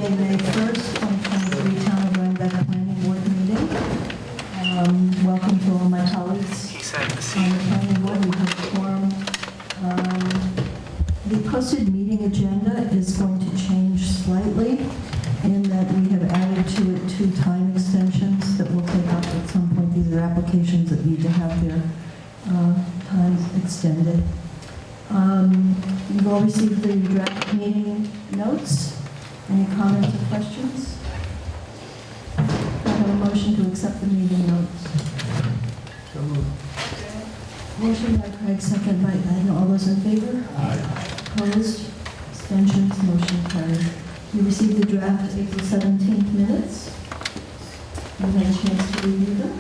Monday, May 1st, 2023 Town of Rhinebeck Planning Board meeting. Welcome to all my colleagues on the planning board. We have a quorum. The posted meeting agenda is going to change slightly in that we have added to it 2 time extensions that we'll take up at some point. These are applications that need to have their times extended. You've all received the draft meeting notes. Any comments or questions? I have a motion to accept the meeting notes. So moved. Motion by Craig, second by Ed. All those in favor? Aye. Opposed? Abstentions? Motion carried. You received the draft April 17th minutes. You had a chance to review them.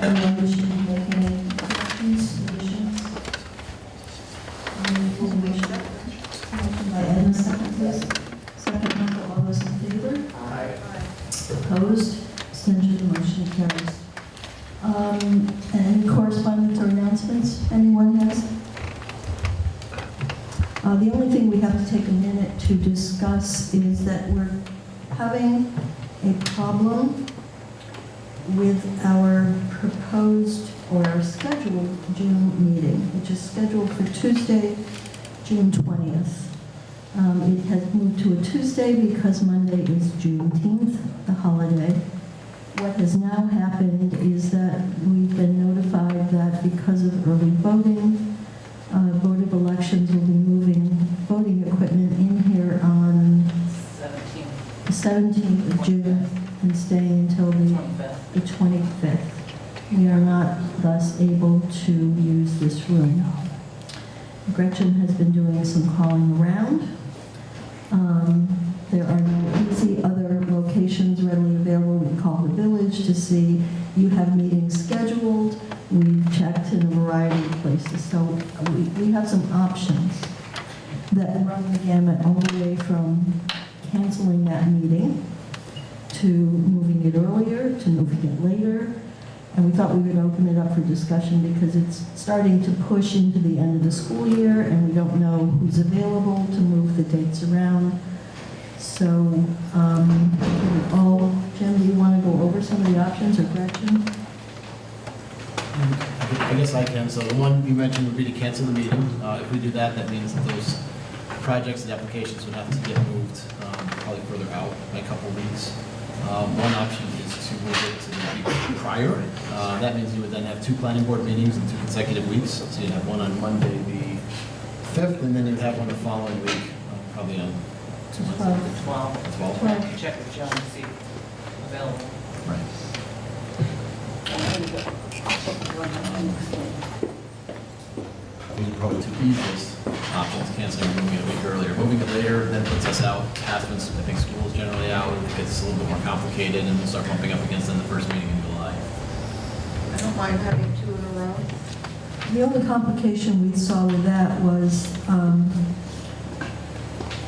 Anyone wishing to make any corrections, additions? Motion by Ed, second, please. Second, Michael. All those in favor? Aye. Opposed? Abstention? Motion carries. Any correspondence or announcements anyone has? The only thing we have to take a minute to discuss is that we're having a problem with our proposed or our scheduled June meeting, which is scheduled for Tuesday, June 20th. It has moved to a Tuesday because Monday is Juneteenth, the holiday. What has now happened is that we've been notified that because of early voting, Board of Elections will be moving voting equipment in here on the 17th of June and staying until the 25th. We are not thus able to use this room. Gretchen has been doing some calling around. There are no easy other locations readily available. We call the village to see you have meetings scheduled. We've checked in a variety of places. So we have some options that run the gamut all the way from canceling that meeting to moving it earlier, to moving it later. And we thought we would open it up for discussion because it's starting to push into the end of the school year and we don't know who's available to move the dates around. So, Jim, do you want to go over some of the options, or Gretchen? I guess I can. So the one you mentioned would be to cancel the meeting. If we do that, that means that those projects and applications would have to get moved probably further out by a couple of weeks. One option is to move it to the week prior. That means you would then have 2 planning board meetings in 2 consecutive weeks. So you'd have one on Monday the 5th, and then you'd have one the following week, probably on 2 months. 12. Check with John to see if available. Right. These are probably 2 easiest options, canceling and moving it a week earlier. Moving it later then puts us out past when I think school's generally out. It gets a little bit more complicated and we'll start bumping up against then the first meeting in July. I don't mind having 2 in a row. The only complication we saw with that was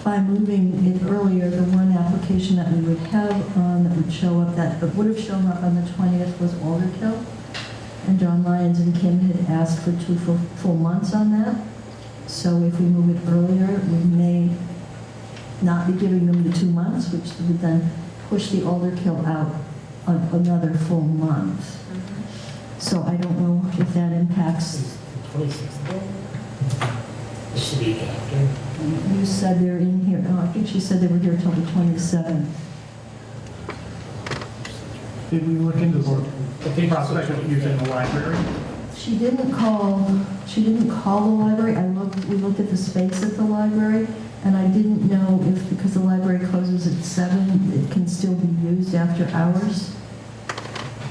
by moving it earlier, the one application that we would have on that would show up, that would have shown up on the 20th was Alderkill. And John Lyons and Kim had asked for 2 full months on that. So if we move it earlier, we may not be giving them the 2 months, which would then push the Alderkill out another full month. So I don't know if that impacts. 26th. This week after. You said they're in here, I think she said they were here till the 27th. Did we look into the I think prospect of using the library? She didn't call the library. We looked at the space at the library, and I didn't know if, because the library closes at 7, it can still be used after hours.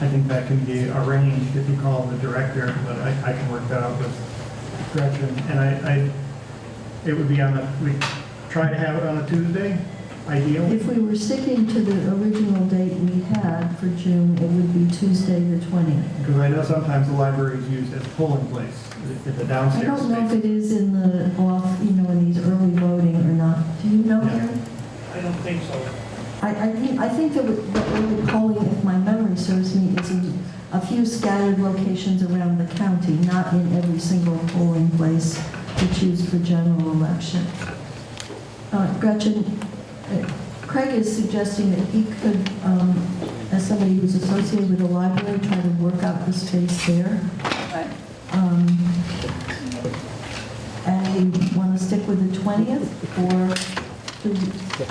I think that can be arranged if you call the director, but I can work that out with Gretchen. And it would be we try to have it on a Tuesday, ideally. If we were sticking to the original date we had for June, it would be Tuesday the 20th. Because I know sometimes the library is used as a polling place at the I downstairs don't know if space. it is in the in these early voting or not. Do you know, Yeah. Gary? I don't think so. I think that the early polling, if my memory serves me, is in a few scattered locations around the county, not in every single polling place to choose for general election. Gretchen, Craig is suggesting that he could, as somebody who's associated with the library, try to work out the space there. Right. And we want to stick with the 20th, or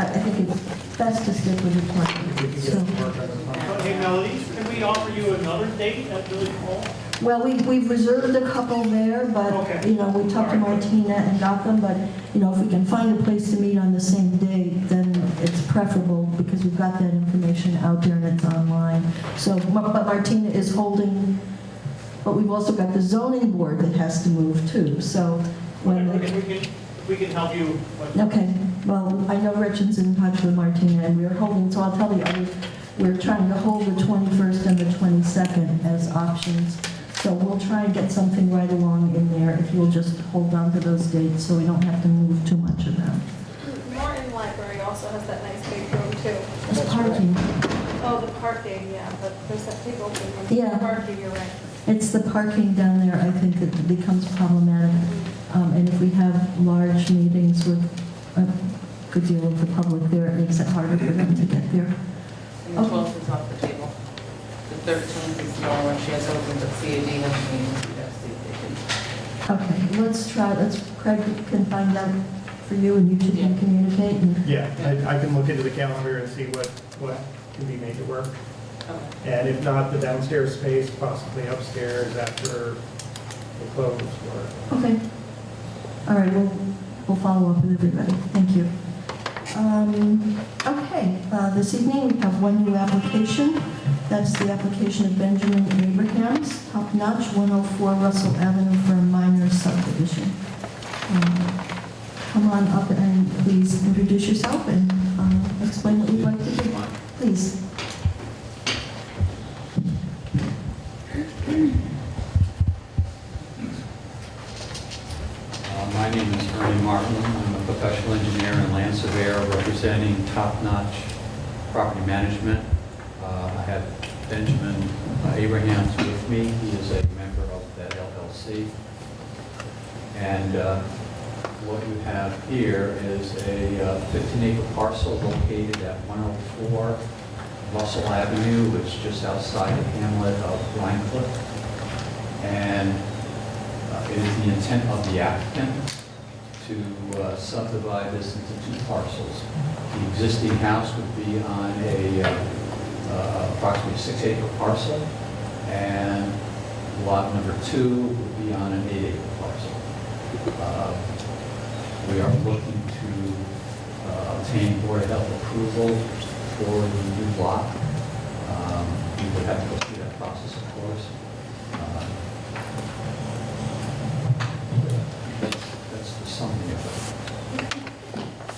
I think it's best to stick with the 20th. So, Hey, Melody, can we offer you another date at Village Hall? well, we've reserved a couple there, but, Okay. we talked to Martina and got them, but, if we can find a place to meet on the same day, then it's preferable, because we've got that information out there and it's online. So, but Martina is holding, but we've also got the zoning board that has to move too, so when We can help you. Okay, well, I know Richard's in touch with Martina, and we're holding, so I'll tell the others, we're trying to hold the 21st and the 22nd as options. So we'll try and get something right along in there, if you'll just hold on to those dates, so we don't have to move too much of them. Morton Library also has that nice big room too. It's parking. Oh, the parking, yeah, but there's that big open room. Yeah. Parking, you're right. It's the parking down there, I think, that becomes problematic. And if we have large meetings with a good deal of the public there, it makes it harder for them to get there. And the 12th is off the table. The 13th is the only one she has open, but CAD has meetings, we have to see if they can. Okay, Craig can find out for you, and you two can communicate. And Yeah, I can look into the calendar and see what can be made to work. Okay. And if not, the downstairs space, possibly upstairs after the close or. Okay. All right, we'll follow up with everybody. Thank you. Okay, this evening we have one new application. That's the application of Benjamin Abrahams, Top Notch, 104 Russell Avenue for a minor subdivision. Come on up and please introduce yourself and explain what you'd like to do. Please. My name is Ernie Martin. I'm a professional engineer and land surveyor representing Top Notch Property Management. I have Benjamin Abrahams with me. He is a member of that LLC. And what you have here is a 15-acre parcel located at 104 Russell Avenue, which is just outside the hamlet of Rhinecliff. And it is the intent of the applicant to subdivide this into two parcels. The existing house would be on a approximately 6-acre parcel, and lot number 2 would be on an 8-acre parcel. We are looking to obtain Board of Health approval for the new lot. We would have to go through that process, of course. That's the summary of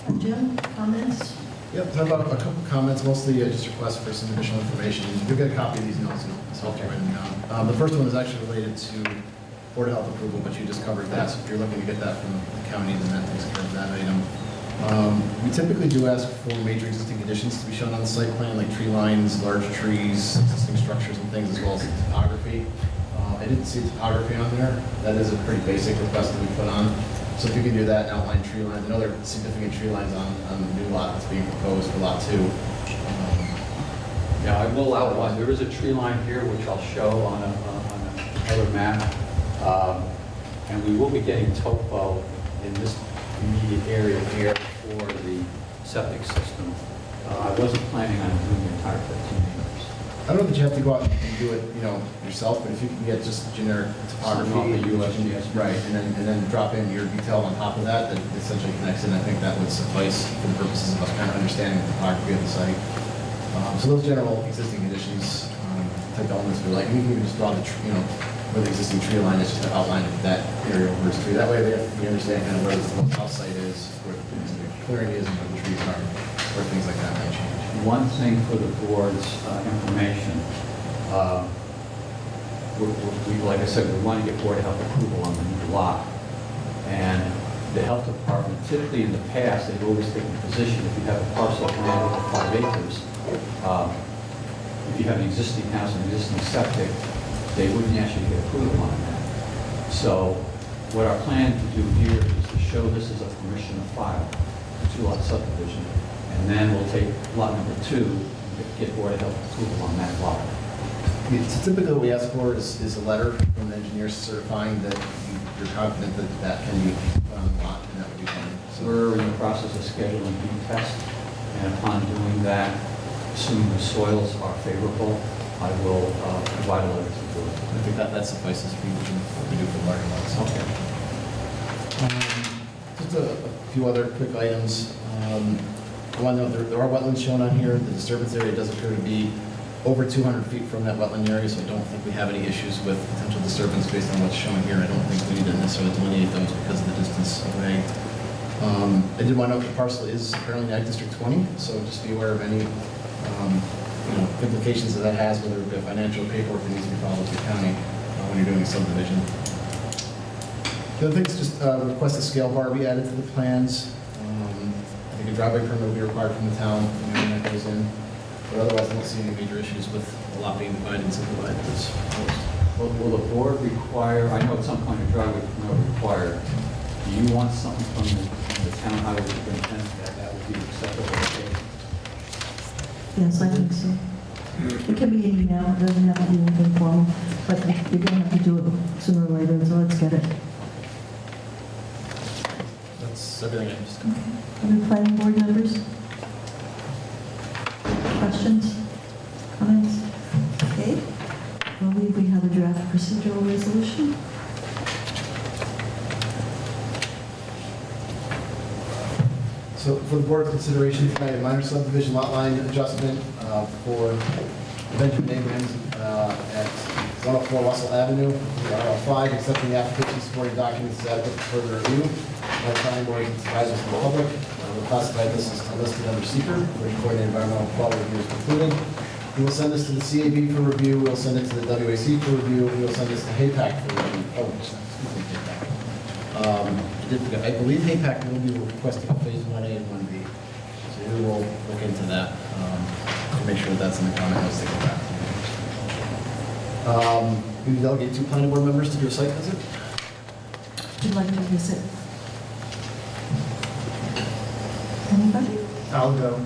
it. Jim, comments? Yep, have a couple comments, mostly just requests for some additional information. You'll get a copy of these notes, and it's helped you write them down. The first one is actually related to Board of Health approval, but you just covered that, so if you're looking to get that from the county, then that takes care of that item. We typically do ask for major existing conditions to be shown on the site plan, like tree lines, large trees, existing structures and things, as well as topography. I didn't see topography on there. That is a pretty basic request that we put on. So if you can do that and outline tree lines, I know there are significant tree lines on the new lot that's being proposed for lot 2. Yeah, I will outline, there is a tree line here, which I'll show on another map. And we will be getting topo in this immediate area here for the septic system. I wasn't planning on doing the entire 15 acres. I don't know that you have to go out and do it, yourself, but if you can get just generic topography, Something off the USGS. right, and then drop in your detail on top of that, that essentially connects in, I think that would suffice for the purposes of us kind of understanding the topography of the site. So those general existing conditions, type elements we like, and you can even just draw the, where the existing tree line is, just to outline that area over its tree. That way we understand kind of where the house site is, where the clearing is, and where the trees are, where things like that might change. One thing for the board's information, like I said, we want to get Board of Health approval on the new lot. And the health department, typically in the past, they've always taken a position, if you have a parcel of land over 5 acres, if you have an existing house, an existing septic, they wouldn't actually get approval on that. So what our plan to do here is to show this as a permission to file, a 2-lot subdivision, And then we'll take lot number 2, and get Board of Health approval on that lot. So typically what we ask for is a letter from the engineer certifying that you're confident that that can be put on the lot, and that would be fine. So we're in the process of scheduling B test, and upon doing that, assuming the soils are favorable, I will provide a letter to the board. I think that suffices for you to do what we do for larger lots. Okay. Just a few other quick items. I want to note there are wetlands shown on here. The disturbance area does appear to be over 200 feet from that wetland area, so I don't think we have any issues with potential disturbance based on what's shown here. I don't think we need to necessarily delineate those because of the distance away. I did want to note the parcel is apparently Ag District 20, so just be aware of any implications that has, whether it be a financial paperwork that needs to be filed with the county when you're doing a subdivision. The other thing is just request a scale bar be added to the plans. I think a driveway permit will be required from the town when that goes in. But otherwise, I don't see any major issues with the lot being divided and subdivided as proposed. Will the board require, I know at some point a driveway permit required, do you want something from the town highway superintendent that would be acceptable? Yes, I think so. It can be an email, it doesn't have to be anything formal, but you're going to have to do it sooner or later, so let's get it. That's everything I just. Other planning board members? Questions? Comments? Okay. I believe we have a draft procedural resolution. So for the board's consideration tonight, a minor subdivision lot line adjustment for Benjamin Abrams at 104 Russell Avenue, RL5, accepting the application supporting documents is adequate for further review by the planning board and advisors to the public. We'll classify this as listed under seeker, where coordinated environmental quality review is concluded. We will send this to the CAB for review. We will send it to the WAC for review. We will send this to HAPAC for review. Oh, excuse me, HAPAC. I did forget. I believe HAPAC will be requesting a phase 1A and 1B. So we will look into that to make sure that's in the comment notes they go back to. We will delegate 2 planning board members to do a site visit. Would like to visit? Anybody? I'll go.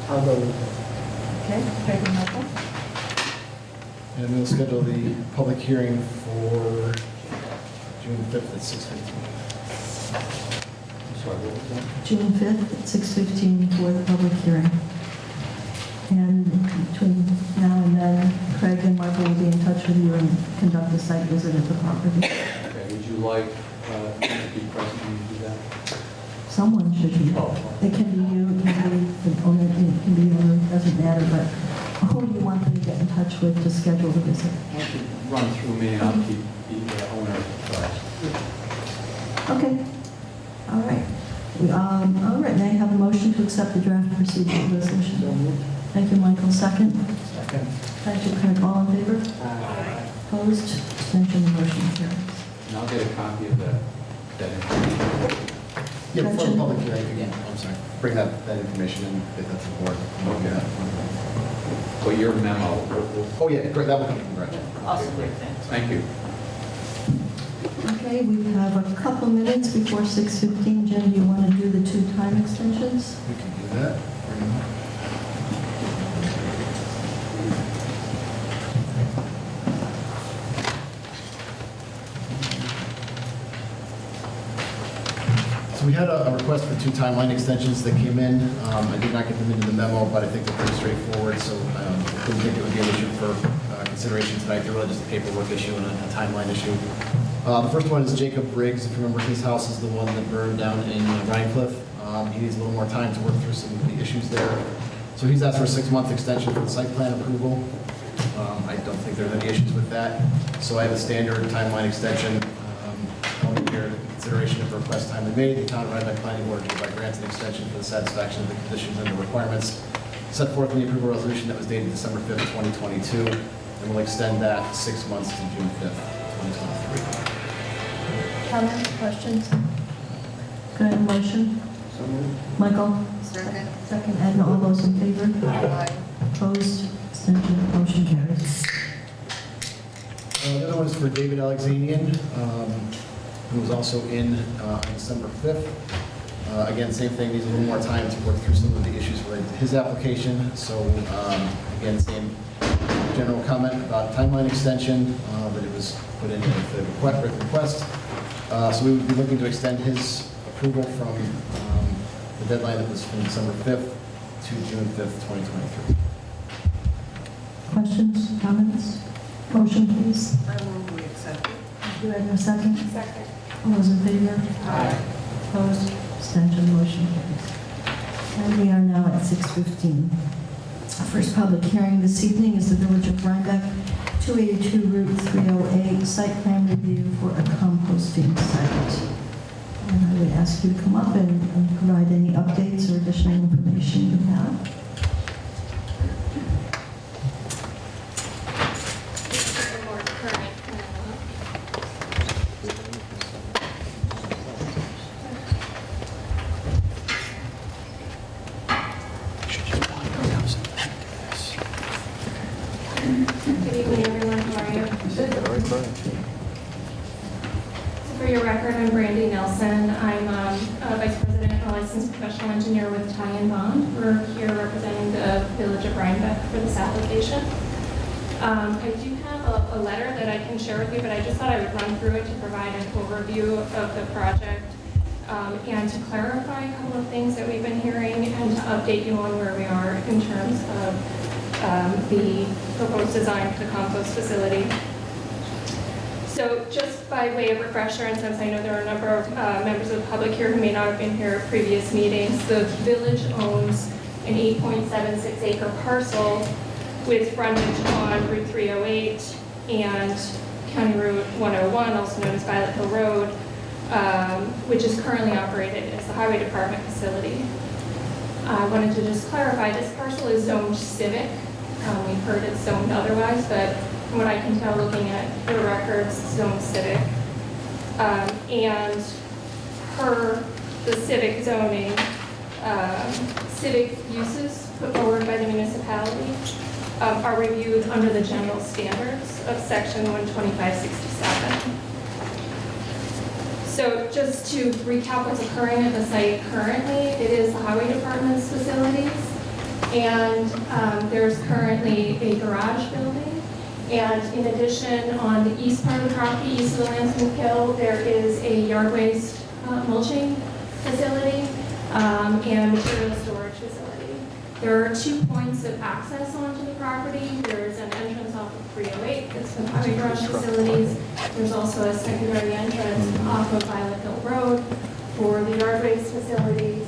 I'll go with it. Okay, Craig and Michael? And we'll schedule the public hearing for June 5th at 6:15. I'm sorry, what was that? June 5th at 6:15 for the public hearing. And between now and then, Craig and Michael will be in touch with you and conduct a site visit at the property. Okay, would you like me to be present when you do that? Someone should be. Oh. It can be you, it can be the owner, it can be the owner, it doesn't matter, but who do you want them to get in touch with to schedule the visit? Why don't you run through me and I'll keep the owner first. Okay, all right. All right, may I have a motion to accept the draft procedural resolution? Thank you, Michael. Second? Second. Thank you, Craig. All in favor? Opposed? Abstention, motion carries. And I'll get a copy of that information. Yeah, before the Gotcha. public hearing, again, I'm sorry, bring that information in, if that's important. Okay. But your memo, will Oh, yeah, great, that will come from Greg. Awesome, great, thanks. thank you. Okay, we have a couple minutes before 6:15. Jim, do you want to do the 2 time extensions? We can do that. So we had a request for 2 timeline extensions that came in. I did not get them into the memo, but I think they're pretty straightforward, so I didn't think it would be an issue for consideration tonight. They're really just a paperwork issue and a timeline issue. The first one is Jacob Briggs. If you remember, his house is the one that burned down in Rhinecliff. He needs a little more time to work through some of the issues there. So he's asked for a 6-month extension for the site plan approval. I don't think there's any issues with that. So I have a standard timeline extension. Only here, consideration of request timely made, the town of Rhinebeck Planning Board hereby grants an extension for the satisfaction of the conditions and the requirements set forth in the approval resolution that was dated December 5th, 2022, and we'll extend that 6 months to June 5th, 2023. Comments, questions? Can I have a motion? Michael? Second. Second, Edna, all those in favor? Aye. Opposed? Abstention, motion carries. The other one is for David Alexanian. who was also in on December 5th. Again, same thing, needs a little more time to work through some of the issues related to his application. So again, same general comment about timeline extension, that it was put in with the request. So we would be looking to extend his approval from the deadline that was from December 5th to June 5th, 2023. Questions, comments? Motion, please. I move we accept it. Do I have a second? Second. All those in favor? Aye. Opposed? Abstention, motion carries. And we are now at 6:15. Our first public hearing this evening is the Village of Rhinebeck, 282 Route 308, site plan review for a composting site. And I would ask you to come up and provide any updates or additional information you have. This is the more current plan. Good evening, everyone. How are you? So for your record, I'm Brandy Nelson. I'm a Vice President and a licensed professional engineer with Ty and Bond. We're here representing the Village of Rhinebeck for this application. I do have a letter that I can share with you, but I just thought I would run through it to provide an overview of the project and to clarify a couple of things that we've been hearing and to update you on where we are in terms of the proposed design for the compost facility. So just by way of refresher, and since I know there are a number of members of the public here who may not have been here at previous meetings, the village owns an 8.76 acre parcel with frontage on Route 308 and County Route 101, also known as Violet Hill Road, which is currently operated as the Highway Department facility. I wanted to just clarify, this parcel is zoned civic. We've heard it's zoned otherwise, but from what I can tell looking at the records, it's zoned civic. And per the civic zoning, civic uses put forward by the municipality are reviewed under the general standards of section 12567. So just to recap what's occurring at the site currently, it is the Highway Department's facilities, and there's currently a garage building. And in addition, on the east part of the property, east of the Lansing Kill, there is a yard waste mulching facility and material storage facility. There are 2 points of access onto the property. There's an entrance off of 308, that's the highway garage facilities. There's also a secondary entrance off of Violet Hill Road for the yard waste facilities.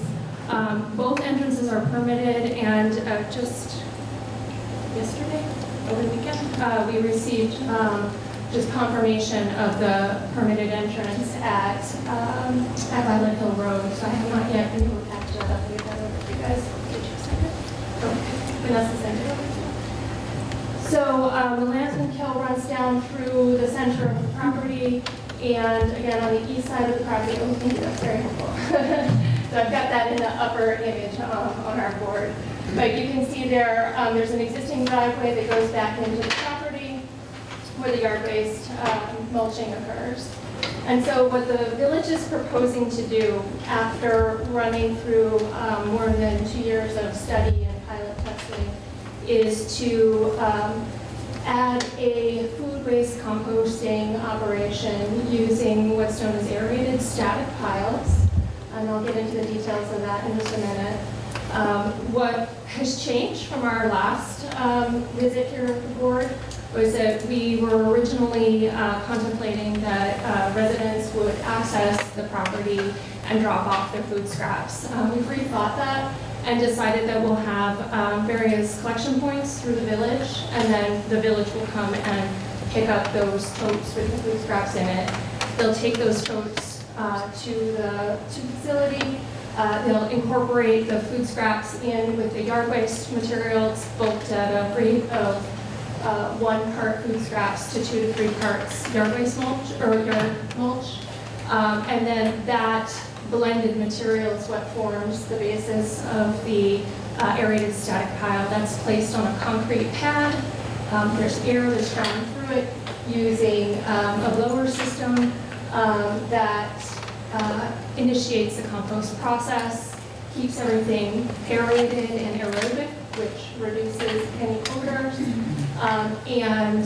Both entrances are permitted, and just yesterday, over the weekend, we received just confirmation of the permitted entrance at Violet Hill Road. So I have not yet been able to catch that up and get that over to you guys. Did you send it? Okay, Vanessa sent it over to you. So the Lansing Kill runs down through the center of the property, and again on the east side of the property. Oh, thank you, that's very helpful. So I've got that in the upper image on our board. But you can see there, there's an existing driveway that goes back into the property where the yard waste mulching occurs. And so what the village is proposing to do after running through more than 2 years of study and pilot testing is to add a food waste composting operation using what's known as aerated static piles. And I'll get into the details of that in just a minute. What has changed from our last visit here at the board was that we were originally contemplating that residents would access the property and drop off their food scraps. We've rethought that and decided that we'll have various collection points through the village, and then the village will come and pick up those totes with the food scraps in it. They'll take those totes to the facility. They'll incorporate the food scraps in with the yard waste material. It's bulked at a rate of 1 cart food scraps to 2 to 3 carts yard waste mulch or yard mulch. And then that blended material is what forms the basis of the aerated static pile. That's placed on a concrete pad. There's air that's drawn through it using a blower system that initiates the compost process, keeps everything aerated and aerobic, which reduces any odors. And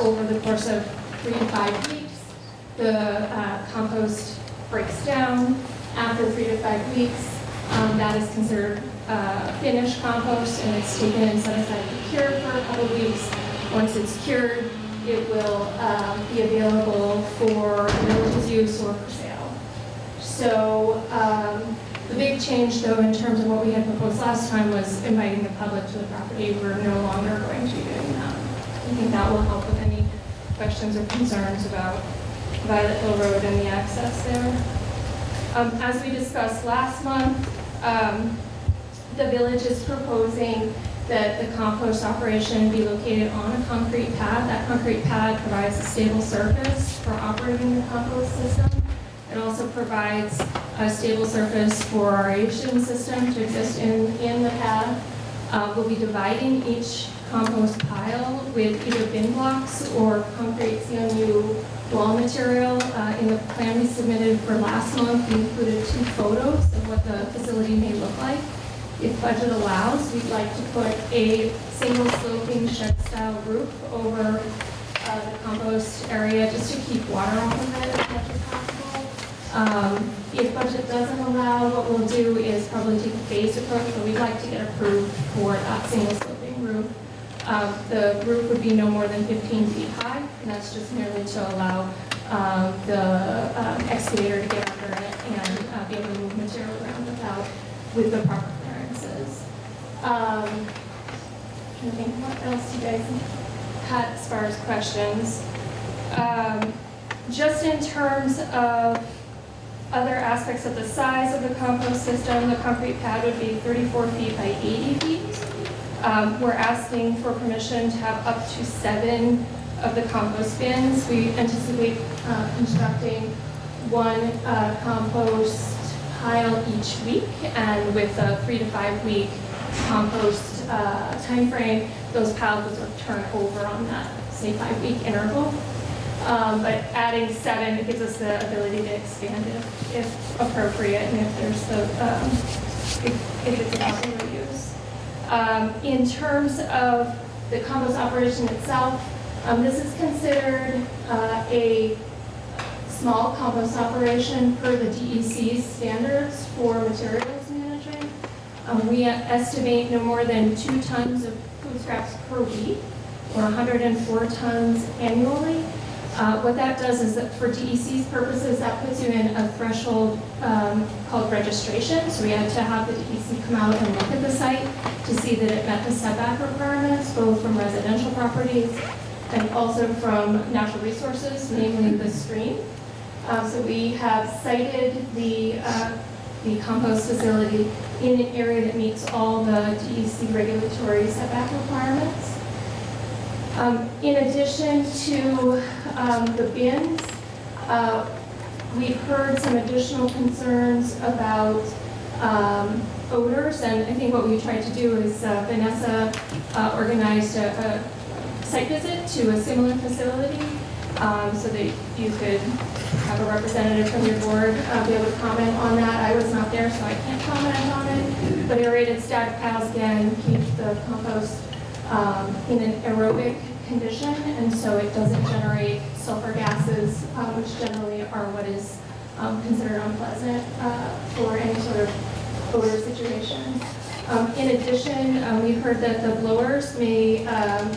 over the course of 3 to 5 weeks, the compost breaks down. After 3 to 5 weeks, that is considered finished compost, and it's taken and set aside to cure for a couple of weeks. Once it's cured, it will be available for village's use or for sale. So the big change, though, in terms of what we had proposed last time was inviting the public to the property. We're no longer going to be doing that. I think that will help with any questions or concerns about Violet Hill Road and the access there. As we discussed last month, the village is proposing that the compost operation be located on a concrete pad. That concrete pad provides a stable surface for operating the compost system. It also provides a stable surface for our aeration system to exist in the pad. We'll be dividing each compost pile with either bin blocks or concrete CMU wall material. In the plan we submitted for last month, we included 2 photos of what the facility may look like. If budget allows, we'd like to put a single sloping shed-style roof over the compost area just to keep water off of it as much as possible. If budget doesn't allow, what we'll do is probably take a phased approach, but we'd like to get approved for that single sloping roof. The roof would be no more than 15 feet high, and that's just merely to allow the excavator to get under it and be able to move material around with the proper clearances. I think what else you guys had as far as questions. Just in terms of other aspects of the size of the compost system, the concrete pad would be 34 feet by 80 feet. We're asking for permission to have up to 7 of the compost bins. We anticipate constructing 1 compost pile each week, and with a 3 to 5 week compost time frame, those piles would turn over on that, say, 5-week interval. But adding 7, it gives us the ability to expand it if appropriate, and if there's if it's a popular use. In terms of the compost operation itself, this is considered a small compost operation per the DEC's standards for materials management. We estimate no more than 2 tons of food scraps per week, or 104 tons annually. What that does is that for DEC's purposes, that puts you in a threshold called registration. So we had to have the DEC come out and look at the site to see that it met the setback requirements, both from residential properties and also from natural resources, namely the stream. So we have cited the compost facility in an area that meets all the DEC regulatory setback requirements. In addition to the bins, we've heard some additional concerns about odors, and I think what we tried to do is Vanessa organized a site visit to a similar facility so that you could have a representative from your board be able to comment on that. I was not there, so I can't comment on it. But aerated static piles, again, keep the compost in an aerobic condition, and so it doesn't generate sulfur gases, which generally are what is considered unpleasant for any sort of odor situation. In addition, we've heard that the blowers may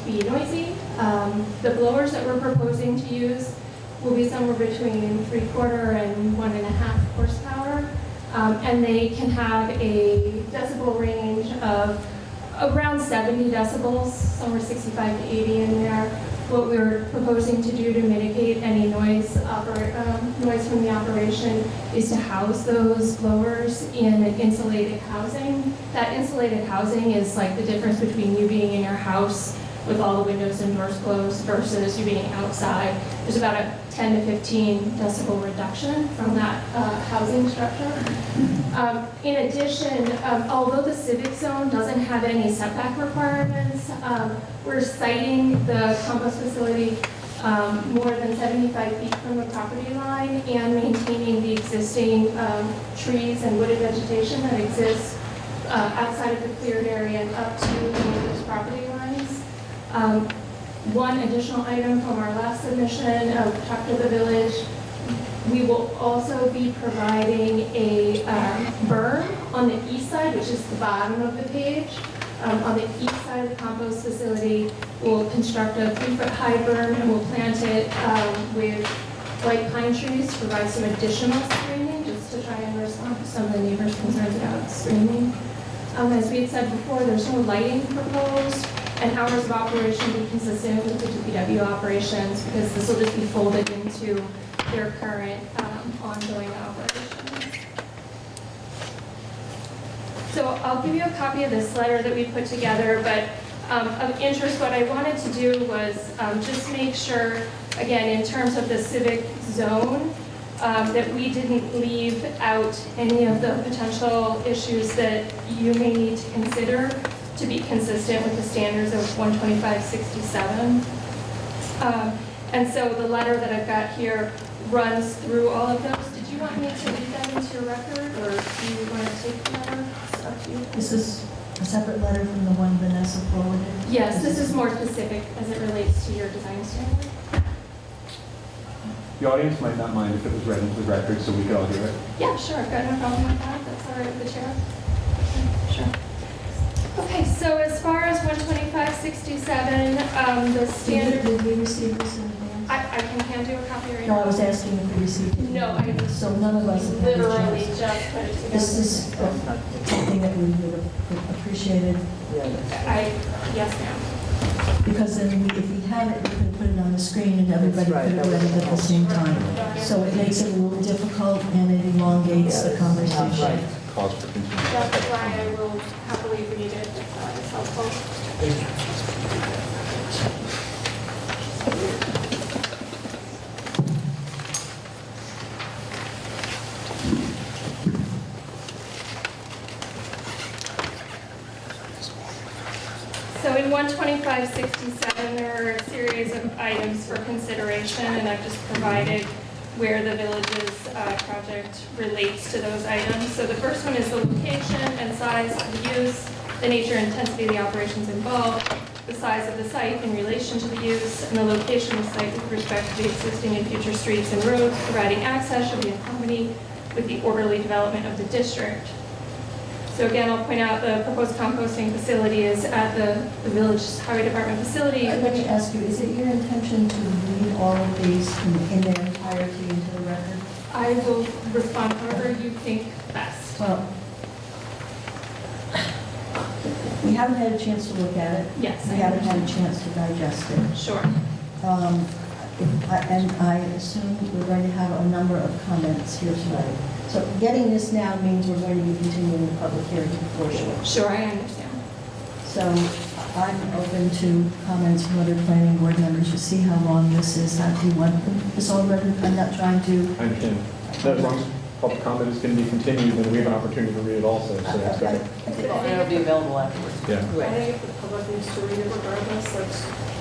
be noisy. The blowers that we're proposing to use will be somewhere between 3/4 and 1.5 horsepower, and they can have a decibel range of around 70 decibels, somewhere 65 to 80 in there. What we're proposing to do to mitigate any noise from the operation is to house those blowers in an insulated housing. That insulated housing is like the difference between you being in your house with all the windows and doors closed versus you being outside. There's about a 10 to 15 decibel reduction from that housing structure. In addition, although the civic zone doesn't have any setback requirements, we're citing the compost facility more than 75 feet from the property line and maintaining the existing trees and wooded vegetation that exists outside of the cleared area and up to the neighbor's property lines. One additional item from our last submission, talked to the village, we will also be providing a berm on the east side, which is the bottom of the page. On the east side of the compost facility, we'll construct a 3-foot high berm and we'll plant it with white pine trees to provide some additional screening, just to try and respond to some of the neighbors' concerns about screening. As we had said before, there's no lighting proposed, and hours of operation will be consistent with the DPW operations because this will just be folded into their current ongoing operations. So I'll give you a copy of this letter that we put together, but of interest, what I wanted to do was just make sure, again, in terms of the civic zone, that we didn't leave out any of the potential issues that you may need to consider to be consistent with the standards of 12567. And so the letter that I've got here runs through all of those. Did you want me to read that into your record, or do you want to take the letter? It's up to you. This is a separate letter from the one Vanessa forwarded? Yes, this is more specific as it relates to your design standard. The audience might not mind if it was read into the record so we could all hear it. Yeah, sure, I've got no problem with that. That's all right with the chair. Sure. Okay, so as far as 12567, the standard, Did we receive this in advance? I can hand you a copy right No, I now. was asking if we received it. No, I So none of us have had a literally chance. just put it together. This is something that we would have appreciated, Yes, ma'am. because then if we had it, we could put it on the screen and everybody could have read it at the same time. So it makes it a little difficult and it elongates the conversation. Cause for confusion. That's why I will happily read it if that is helpful. So in 12567, there are a series of items for consideration, and I've just provided where the village's project relates to those items. So the first one is the location and size of the use, the nature and intensity of the operations involved, the size of the site in relation to the use, and the location of the site with respect to the existing and future streets and roads providing access should be in harmony with the orderly development of the district. So again, I'll point out the proposed composting facility is at the village highway department facility. Let me ask you, is it your intention to read all of these in their entirety into the record? I will respond however you think best. Well, we haven't had a chance to look at it. Yes, We I haven't had a understand. chance to digest it. Sure. And I assume we're going to have a number of comments here tonight. So getting this now means we're going to be continuing the public hearing for sure. Sure, I understand. So I'm open to comments from other planning board members to see how long this is. How do you want this all read? I'm not trying to. I understand. That as long as public comment is going to be continued, then we have an opportunity to read it also, so that's good. And it'll be available afterwards. Yeah. I think the public needs to read it regardless, like,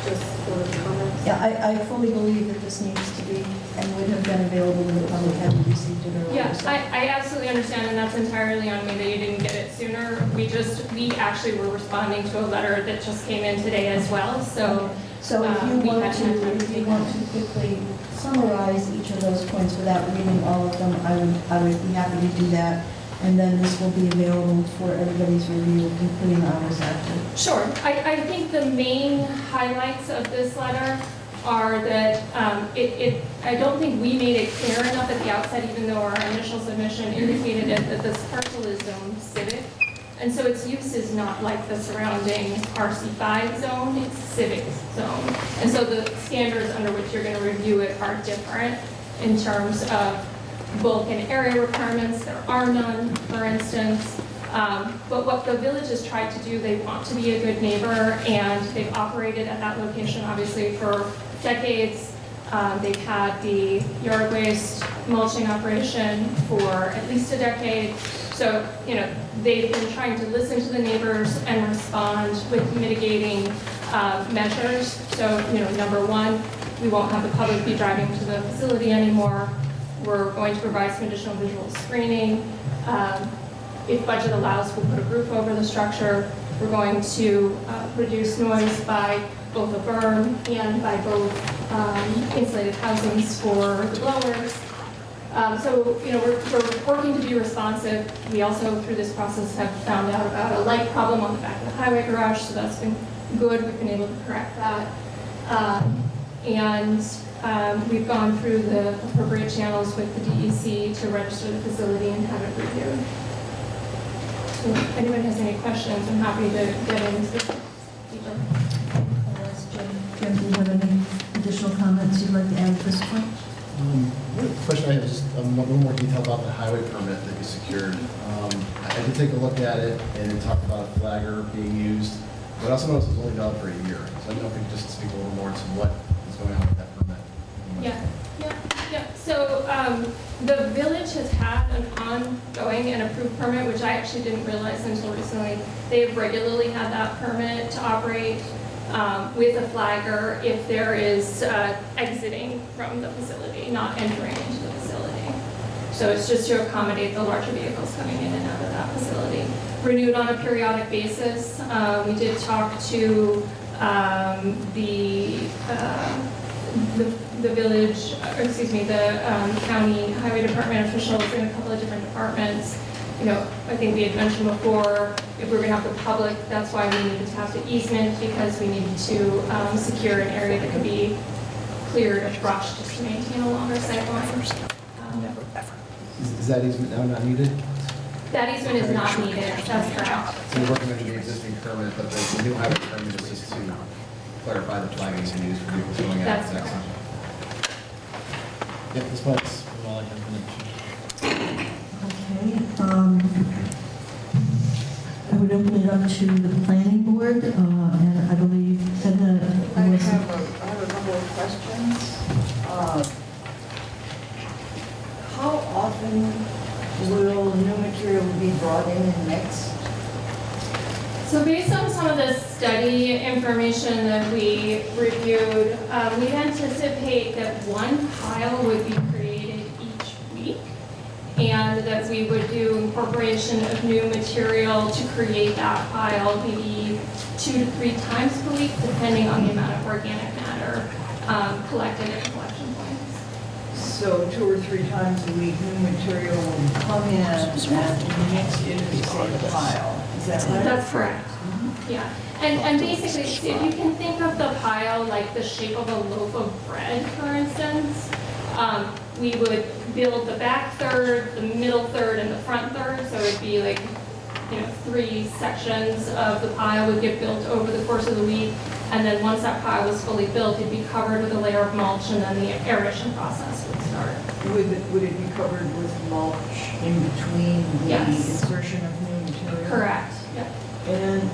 just for the comments. Yeah, I fully believe that this needs to be and would have been available to the public had we received it earlier. Yeah, So- I absolutely understand, and that's entirely on me that you didn't get it sooner. We actually were responding to a letter that just came in today as well, so. So if you want to quickly summarize each of those points without reading all of them, I would be happy to do that. And then this will be available for everybody's review, including ours after. Sure. I think the main highlights of this letter are that I don't think we made it clear enough at the outset, even though our initial submission indicated it, that this parcel is zoned civic. And so its use is not like the surrounding RC5 zone, it's civic zone. And so the standards under which you're going to review it are different in terms of bulk and area requirements. There are none, for instance. But what the village has tried to do, they want to be a good neighbor, and they've operated at that location, obviously, for decades. They've had the yard waste mulching operation for at least a decade. So, they've been trying to listen to the neighbors and respond with mitigating measures. So, number one, we won't have the public be driving to the facility anymore. We're going to provide some additional visual screening. If budget allows, we'll put a roof over the structure. We're going to reduce noise by both a berm and by both insulated housings for the blowers. So, we're working to be responsive. We also, through this process, have found out about a light problem on the back of the highway garage, so that's been good. We've been able to correct that. We've gone through the appropriate channels with the DEC to register the facility and have it reviewed. So if anyone has any questions, I'm happy to get into this deeper. Jim, do you have any additional comments you'd like to add at this point? The question I have is just a little more detail about the highway permit that you secured. I did take a look at it, and it talked about a flagger being used, but I also noticed it was only valid for a year. So I don't know if you could just speak a little more to what is going on with that permit. Yeah. So the village has had an ongoing and approved permit, which I actually didn't realize until recently. They've regularly had that permit to operate with a flagger if there is exiting from the facility, not entering into the facility. So it's just to accommodate the larger vehicles coming in and out of that facility. Renewed on a periodic basis. We did talk to the village, or excuse me, the county highway department officials in a couple of different departments. I think we had mentioned before, if we're gonna have the public, that's why we needed to have the easement, because we needed to secure an area that could be cleared of brush just to maintain a longer sight line. Is that easement now not needed? That easement is not needed, that's correct. So you're working under the existing permit, but the new highway permit is just to clarify the flagging is used for vehicles going out. That's and correct. Yeah, this part's all I have for Okay. I would open it up to the planning board, and I believe Edna I was... have a couple of questions. How often will new material be brought in and mixed? So based on some of the study information that we reviewed, we anticipate that one pile would be created each week, and that we would do incorporation of new material to create that pile maybe 2 to 3 times per week, depending on the amount of organic matter collected at the collection points. So 2 or 3 times a week, new material will come in and be mixed into the same pile. Is that right? That's correct. Yeah, and basically, so if you can think of the pile like the shape of a loaf of bread, for instance, we would build the back third, the middle third, and the front third, so it'd be like, 3 sections of the pile would get built over the course of the week, and then once that pile was fully built, it'd be covered with a layer of mulch, and then the aeration process would start. Would it be covered with mulch in between the Yes. insertion of new material? Correct, yep. And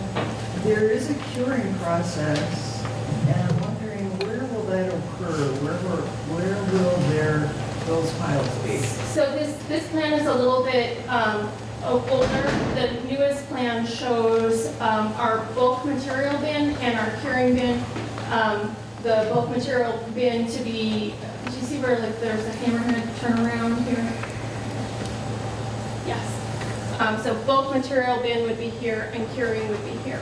there is a curing process, and I'm wondering, where will that occur? Where will those piles be? So this plan is a little bit older. The newest plan shows our bulk material bin and our curing bin. The bulk material bin to be, do you see where there's a hammerhead turnaround here? Yes. So bulk material bin would be here and curing would be here.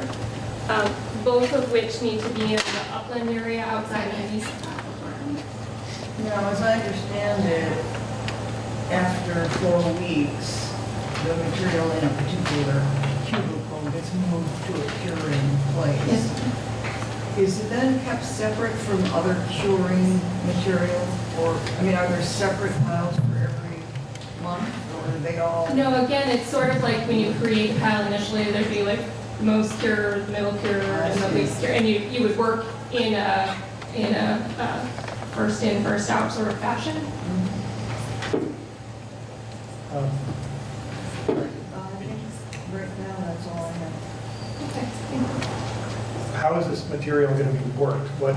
Both of which need to be in the upland area outside of any setback requirement. Now, as I understand it, after 4 weeks, the material in a particular cubicle gets moved to a curing place. Yes. Is it then kept separate from other curing material? Or, are there separate piles for every month, or are they all? No, again, it's sort of like when you create a pile initially, there'd be like most cure, middle cure, and the least cure, and you would work in a first in, first out sort of fashion. Right now, that's all I have. Okay. How is this material going to be worked? What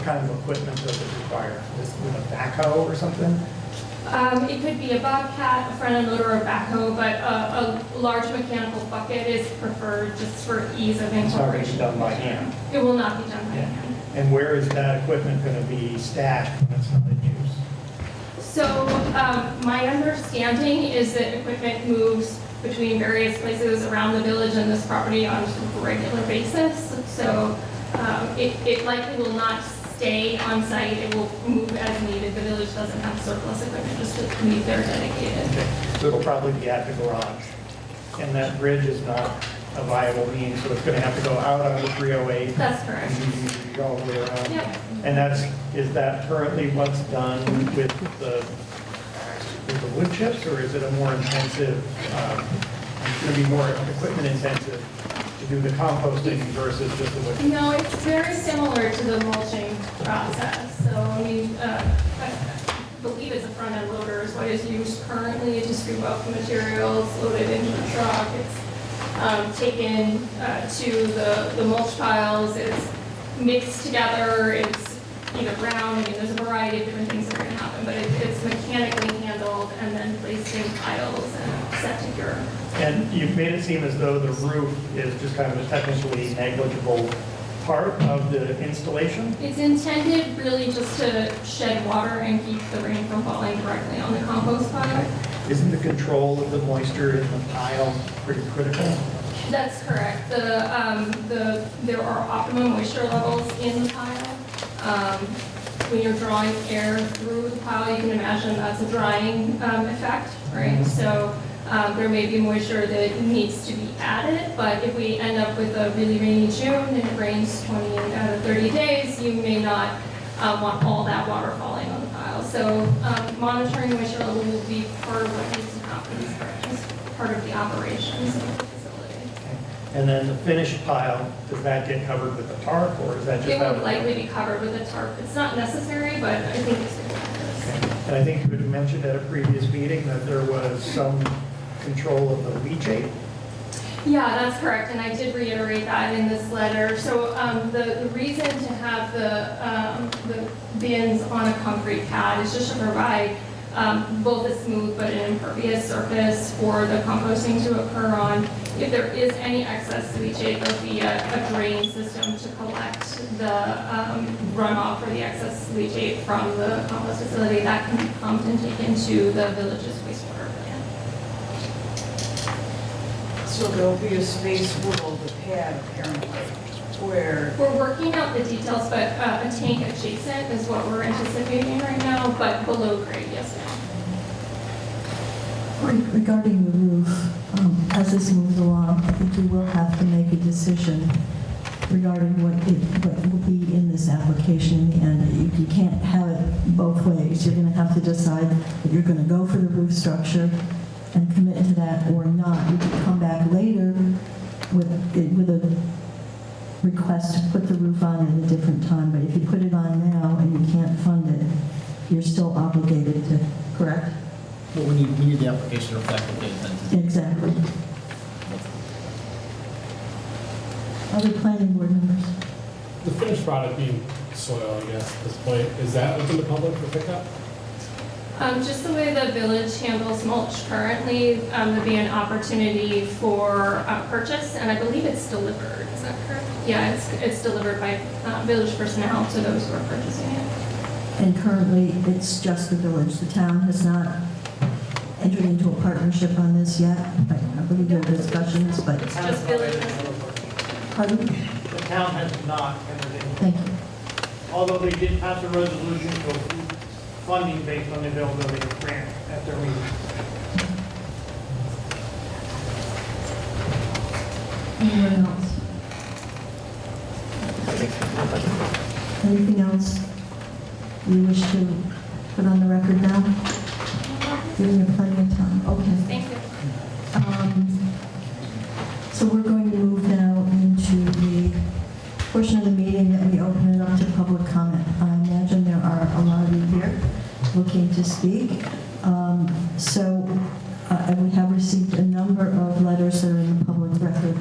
kind of equipment does it require? Is it a backhoe or something? It could be a bobcat, a front end loader, or a backhoe, but a large mechanical bucket is preferred just for ease of It's not going to be incorporation. done by hand. It will not be done by Yeah. hand. And where is that equipment going to be stashed when it's not in use? So my understanding is that equipment moves between various places around the village and this property on a regular basis. So it likely will not stay on site. It will move as needed. The village doesn't have surplus equipment just to meet their dedicated. So it'll probably be at the garage. And that bridge is not a viable means, so it's going to have to go out on the 308. That's correct. And go all the way around. Yep. And is that currently what's done with the wood chips, or is it a more intensive, going to be more equipment intensive to do the composting versus just the wood chips? No, it's very similar to the mulching process. So, I mean, I believe it's a front-end loader is what is used currently to scoop up the materials, load it into the truck. It's taken to the mulch piles. It's mixed together. It's either ground. I mean, there's a variety of different things that are going to happen, but it's mechanically handled and then placed in piles and set to cure. And you've made it seem as though the roof is just kind of a technically negligible part of the installation? It's intended really just to shed water and keep the rain from falling directly on the compost pile. Isn't the control of the moisture in the pile pretty critical? That's correct. There are optimum moisture levels in the pile. When you're drawing air through the pile, you can imagine that's a drying effect, right? So there may be moisture that needs to be added, but if we end up with a really rainy June and it rains 20 out of 30 days, you may not want all that water falling on the pile. So monitoring the moisture level will be part of what needs to happen as part of the operations of the facility. And then the finished pile, does that get covered with a tarp, or is that just? It would likely be covered with a tarp. It's not necessary, but I think it's good practice. Okay. And I think you had mentioned at a previous meeting that there was some control of the leachate. Yeah, that's correct, and I did reiterate that in this letter. So the reason to have the bins on a concrete pad is just to provide both a smooth but an impervious surface for the composting to occur on. If there is any excess leachate, there'll be a drain system to collect the runoff or the excess leachate from the compost facility that can be pumped and taken to the village's wastewater plant. So there'll be a space below the pad apparently, where, We're working out the details, but a tank adjacent is what we're anticipating right now, but below grade, yes, ma'am. Regarding the roof, as this moves along, I think we will have to make a decision regarding what will be in this application in the end. You can't have it both ways. You're going to have to decide that you're going to go for the roof structure and commit to that or not. You can come back later with a request to put the roof on at a different time, but if you put it on now and you can't fund it, you're still obligated to, correct? Well, we need the application to reflect what they intend to do. Exactly. Other planning board members? The finished product being soil, I guess, at this point, is that open to public for pickup? Just the way the village handles mulch currently, there'd be an opportunity for purchase, and I believe it's delivered, is that correct? Yeah, it's delivered by village personnel to those who are purchasing it. And currently, it's just the village. The town has not entered into a partnership on this yet. I believe there are discussions, but, It's just village. pardon? The town has not entered into, Thank you. although they did pass a resolution to approve funding based on the availability of grant at their meeting. Anyone else? Anything else you wish to put on the record now? Giving you plenty of time. Okay. Thank you. So we're going to move now into the portion of the meeting that we open it up to public comment. I imagine there are a lot of you here looking to speak. We have received a number of letters that are in the public record.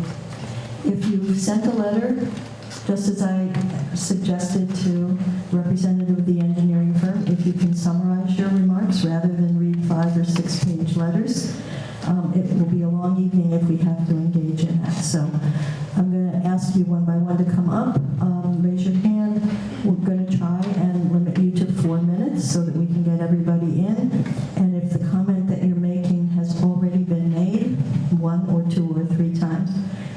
If you sent a letter, just as I suggested to representative of the engineering firm, if you can summarize your remarks rather than read 5 or 6 page letters, it will be a long evening if we have to engage in that. So I'm going to ask you one by one to come up, raise your hand, We're going to try and limit you to 4 minutes so that we can get everybody in. And if the comment that you're making has already been made 1 or 2 or 3 times,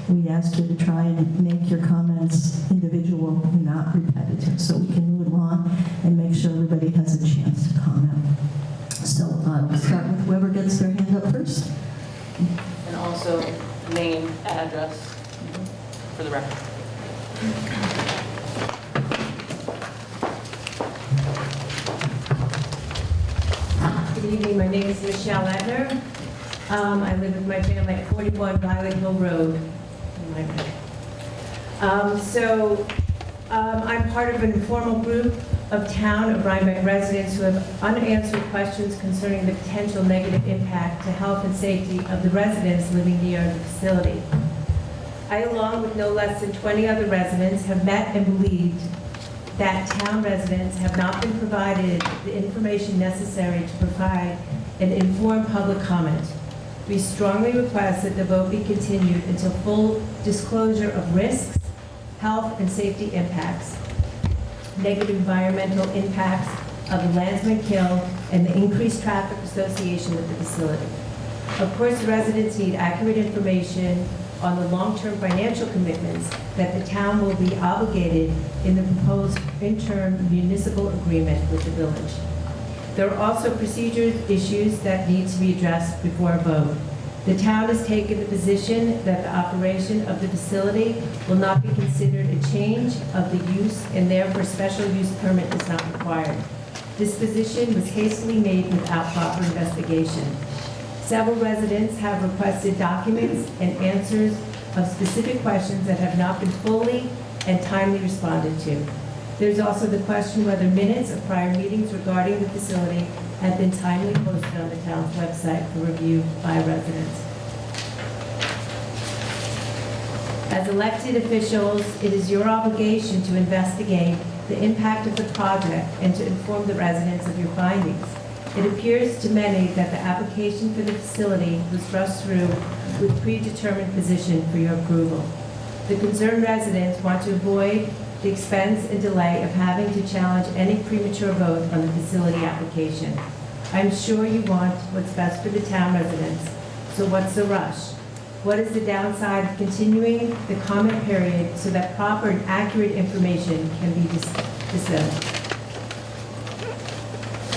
we ask you to try and make your comments individual, not repetitive, so we can move along and make sure everybody has a chance to comment. So we'll start with whoever gets their hand up first. And also name, address for the record. Good evening, my name is Michelle Etner. I live with my family at 41 Violet Hill Road. I'm part of an informal group of town of Rhinebeck residents who have unanswered questions concerning the potential negative impact to health and safety of the residents living near the facility. I, along with no less than 20 other residents, have met and believed that town residents have not been provided the information necessary to provide an informed public comment. We strongly request that the vote be continued until full disclosure of risks, health and safety impacts, negative environmental impacts of the Landsman Kill, and the increased traffic association with the facility. Of course, residents need accurate information on the long-term financial commitments that the town will be obligated in the proposed interim municipal agreement with the village. There are also procedural issues that need to be addressed before a vote. The town has taken the position that the operation of the facility will not be considered a change of the use and therefore special use permit is not required. This position was hastily made without proper investigation. Several residents have requested documents and answers of specific questions that have not been fully and timely responded to. There's also the question whether minutes of prior meetings regarding the facility have been timely posted on the town's website for review by residents. As elected officials, it is your obligation to investigate the impact of the project and to inform the residents of your findings. It appears to many that the application for the facility was rushed through with predetermined position for your approval. The concerned residents want to avoid the expense and delay of having to challenge any premature vote on the facility application. I'm sure you want what's best for the town residents, so what's the rush? What is the downside of continuing the comment period so that proper and accurate information can be disseminated?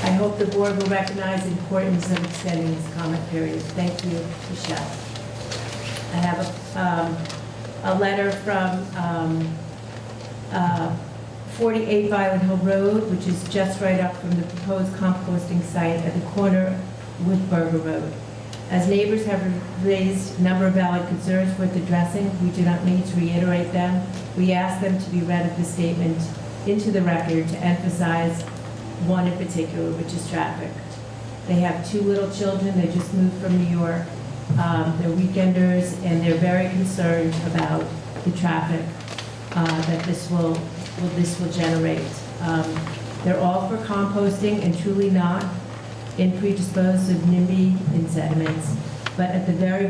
I hope the board will recognize the importance of extending this comment period. Thank you, Michelle. I have a letter from 48 Violet Hill Road, which is just right up from the proposed composting site at the corner with Berger Road. As neighbors have raised a number of valid concerns worth addressing, we do not need to reiterate them. We ask them to be read of the statement into the record to emphasize one in particular, which is traffic. They have 2 little children. They just moved from New York. They're weekenders, and they're very concerned about the traffic that this will generate. They're all for composting and truly not in predisposed of NIMBY and sediments, but at the very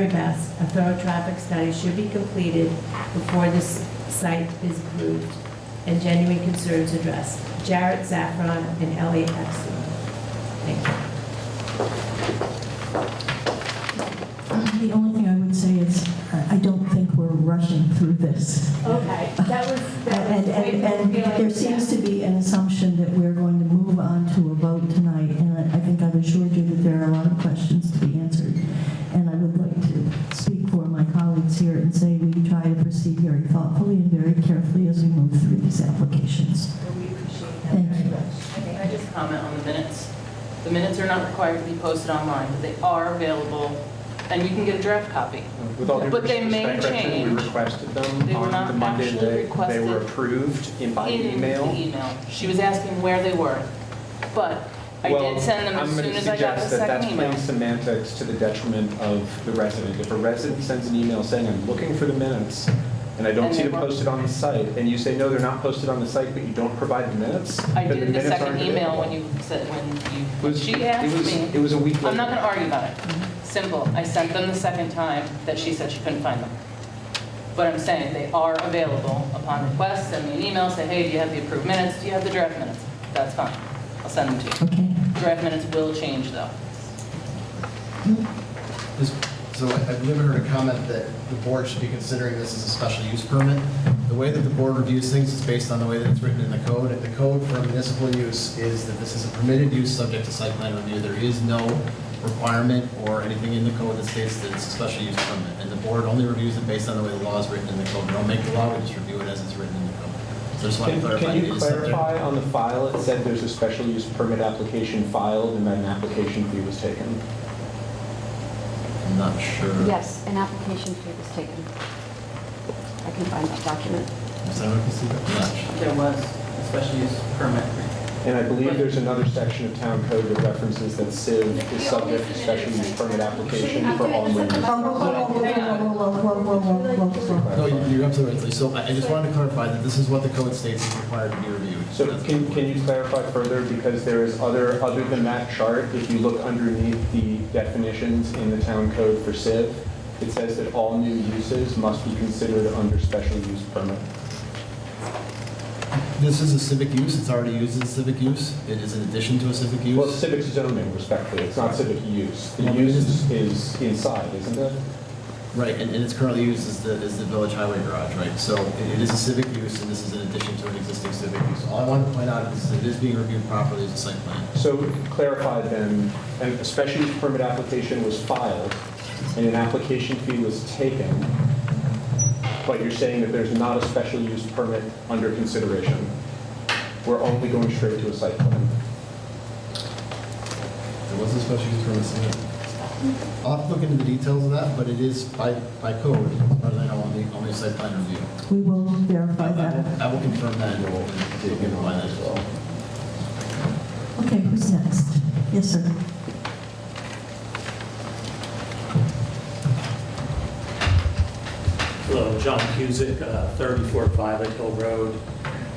best, a thorough traffic study should be completed before this site is approved and genuine concerns addressed. Jarrett Zaffron and Elliot Epstein. Thank you. The only thing I would say is, I don't think we're rushing through this. Okay, And there seems to be an assumption that we're going to move on to a vote tonight, and I think I've assured you that there are a lot of questions to be answered. And I would like to speak for my colleagues here and say we try to proceed very thoughtfully and very carefully as we move through these applications. We appreciate that Thank very you. much. Can I just comment on the minutes? The minutes are not required to be posted online, but they are available, and you can get a draft copy. With all due But they may respect, Gretchen, change. we requested They them were on not the Monday actually that they requested were approved by In email. the email. She was asking where they were, but I did send them as soon as I got the I'm going to suggest that second that's email. playing semantics to the detriment of the resident. If a resident sends an email saying, I'm looking for the minutes, and I don't And see they them weren't. posted on the site, and you say, no, they're not posted on the site, but you don't provide the minutes, I then did the minutes second aren't email available. when you said, It was- she asked me. It was a week later. I'm not going to argue about it. Simple. I sent them the second time that she said she couldn't find them. But I'm saying they are available upon request. Send me an email, say, hey, do you have the approved minutes? Do you have the draft minutes? That's fine. I'll send them to you. Okay. Draft minutes will change though. So I've never heard a comment that the board should be considering this as a special use permit. The way that the board reviews things is based on the way that it's written in the code. And the code for municipal use is that this is a permitted use subject to site plan review. There is no requirement or anything in the code that states that it's a special use permit. And the board only reviews it based on the way the law is written in the code. We don't make the law, we just review it as it's written in the code. So I just want to clarify. Can it you is subject- clarify on the file, it said there's a special use permit application filed and that an application fee was taken? I'm not sure. Yes, an application fee was taken. I can find that document. Is that what you see? I'm not sure. There was a special use permit. And I believe there's another section of town code that references that Civ is subject to special use permit application for all new uses. No, you're absolutely right. So I just wanted to clarify that this is what the code states is required to be reviewed. So can you clarify further, because there is other than that chart, if you look underneath the definitions in the town code for Civ, it says that all new uses must be considered under special use permit. This is a civic use, it's already used as civic use, it is in addition to a civic use. Well, it's civic zoning, respectfully, it's not civic use. The Well, use it is- is inside, isn't it? Right, and it's currently used as the village highway garage, right? So it is a civic use, and this is in addition to an existing civic use. All I wanted to point out is that it is being reviewed properly as a site plan. So clarify then, a special use permit application was filed and an application fee was taken, but you're saying that there's not a special use permit under consideration. We're only going straight to a site plan. There was a special use permit submitted. I'll have to look into the details of that, but it is by code, as far as I know, only a site plan review. We will verify that. I will confirm that and we'll find that as well. Okay, who's next? Yes, sir. Hello, John Cusick, 34 Violet Hill Road.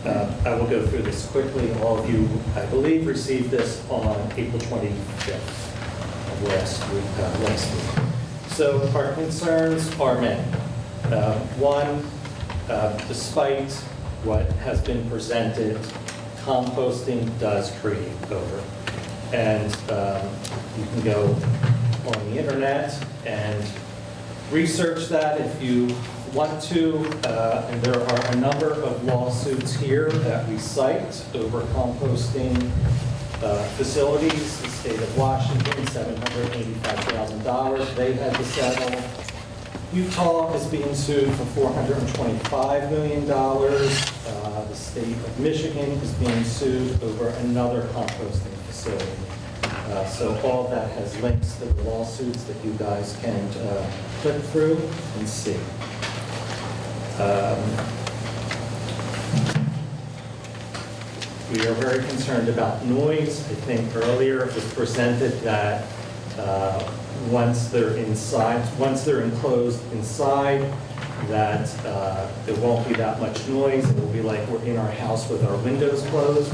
I will go through this quickly. All of you, I believe, received this on April 25th of last week. So our concerns are many. One, despite what has been presented, composting does create odor. And you can go on the internet and research that if you want to, and there are a number of lawsuits here that we cite over composting facilities. The state of Washington, $785,000 they had to settle. Utah is being sued for $425 million. The state of Michigan is being sued over another composting facility. So all that has links to the lawsuits that you guys can click through and see. We are very concerned about noise. I think earlier it was presented that once they're enclosed inside, that there won't be that much noise. It will be like we're in our house with our windows closed.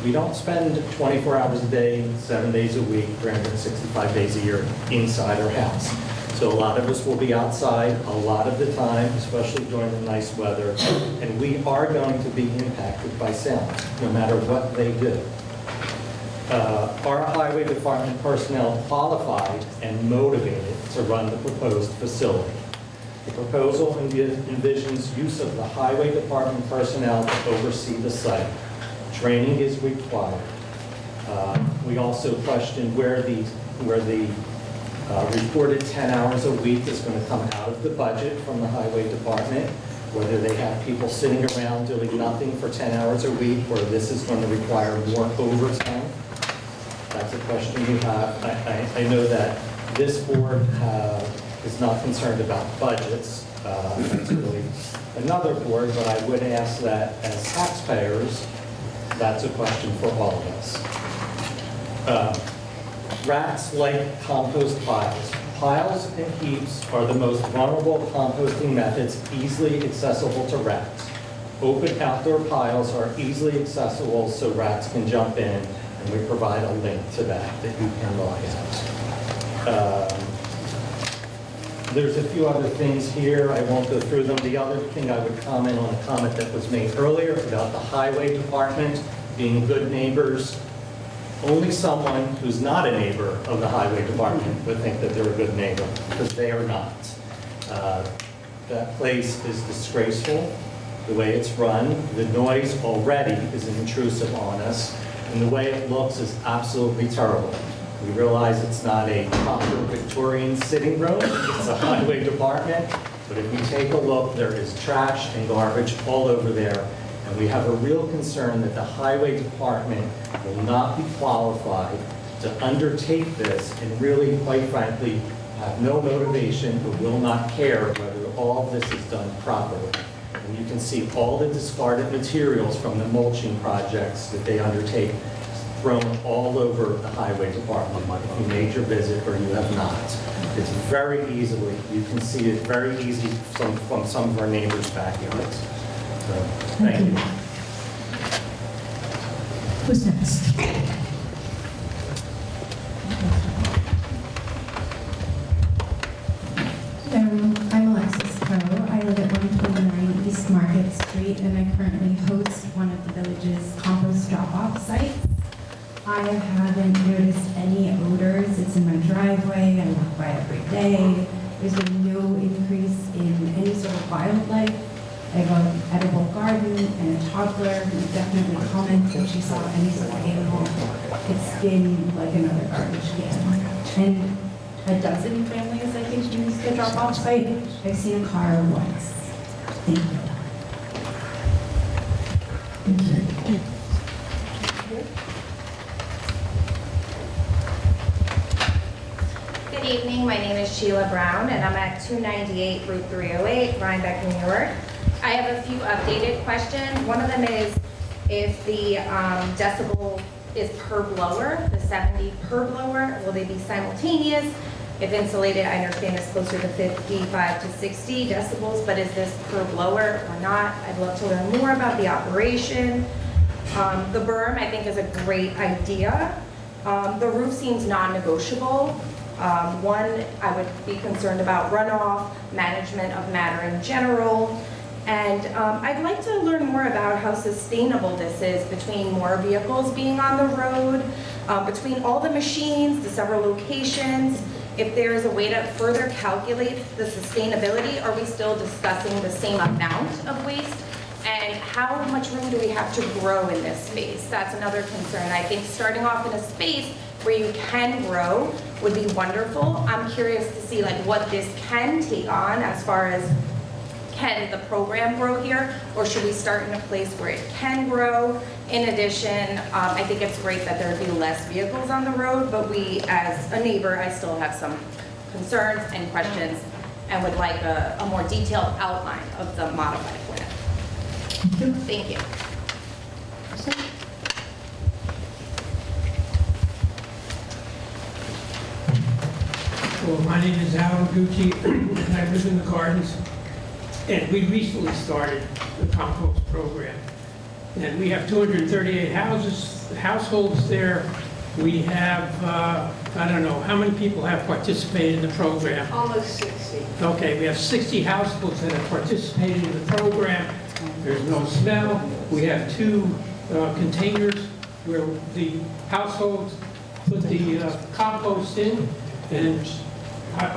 We don't spend 24 hours a day, 7 days a week, 365 days a year inside our house. So a lot of us will be outside a lot of the time, especially during the nice weather, and we are going to be impacted by sound, no matter what they do. Our highway department personnel qualified and motivated to run the proposed facility. The proposal envisions use of the highway department personnel to oversee the site. Training is required. We also question where the reported 10 hours a week is going to come out of the budget from the highway department, whether they have people sitting around doing nothing for 10 hours a week, or this is going to require more overtime. That's a question we have. I know that this board is not concerned about budgets. That's really another board, but I would ask that as taxpayers, that's a question for all of us. Rats like compost piles. Piles and heaps are the most vulnerable composting methods easily accessible to rats. Open outdoor piles are easily accessible so rats can jump in, and we provide a link to that you can log out. There's a few other things here. I won't go through them. The other thing I would comment on a comment that was made earlier about the highway department being good neighbors. Only someone who's not a neighbor of the highway department would think that they're a good neighbor, because they are not. That place is disgraceful, the way it's run. The noise already is intrusive on us, and the way it looks is absolutely terrible. We realize it's not a proper Victorian sitting room, it's a highway department, but if you take a look, there is trash and garbage all over there, and we have a real concern that the highway department will not be qualified to undertake this, and really, quite frankly, have no motivation or will not care whether all of this is done properly. And you can see all the discarded materials from the mulching projects that they undertake thrown all over the highway department, if you made your visit or you have not. It's very easily, you can see it very easy from some of our neighbors' backyards. So, thank you. Who's next? I'm Alexis Crowe. I live at 129 East Market Street, and I currently host one of the village's compost drop-off sites. I haven't noticed any odors. It's in my driveway. I walk by every day. There's been no increase in any sort of wildlife. I have an edible garden and a toddler who definitely comments if she saw any sort of animal. It's been like another garbage can. And a dozen families, I think, use the drop-off site. I've seen a car once. Thank you. Good evening, my name is Sheila Brown, and I'm at 298 Route 308, Rhinebeck, New York. I have a few updated questions. One of them is if the decibel is per blower, the 70 per blower, will they be simultaneous? If insulated, I understand it's closer to 55 to 60 decibels, but is this per blower or not? I'd love to learn more about the operation. The berm, I think, is a great idea. The roof seems non-negotiable. One, I would be concerned about runoff, management of matter in general, and I'd like to learn more about how sustainable this is between more vehicles being on the road, between all the machines, the several locations. If there is a way to further calculate the sustainability, are we still discussing the same amount of waste? And how much room do we have to grow in this space? That's another concern. I think starting off in a space where you can grow would be wonderful. I'm curious to see like what this can take on as far as can the program grow here, or should we start in a place where it can grow? In addition, I think it's great that there would be less vehicles on the road, but we, as a neighbor, I still have some concerns and questions and would like a more detailed outline of the modified plan. Thank you. Well, my name is Alan Gucci, and I live in the Gardens. And we recently started the compost program. And we have 238 households there. We have, I don't know, how many people have participated in the program? Almost 60. Okay, we have 60 households that have participated in the program. There's no smell. We have 2 containers where the households put the compost in, and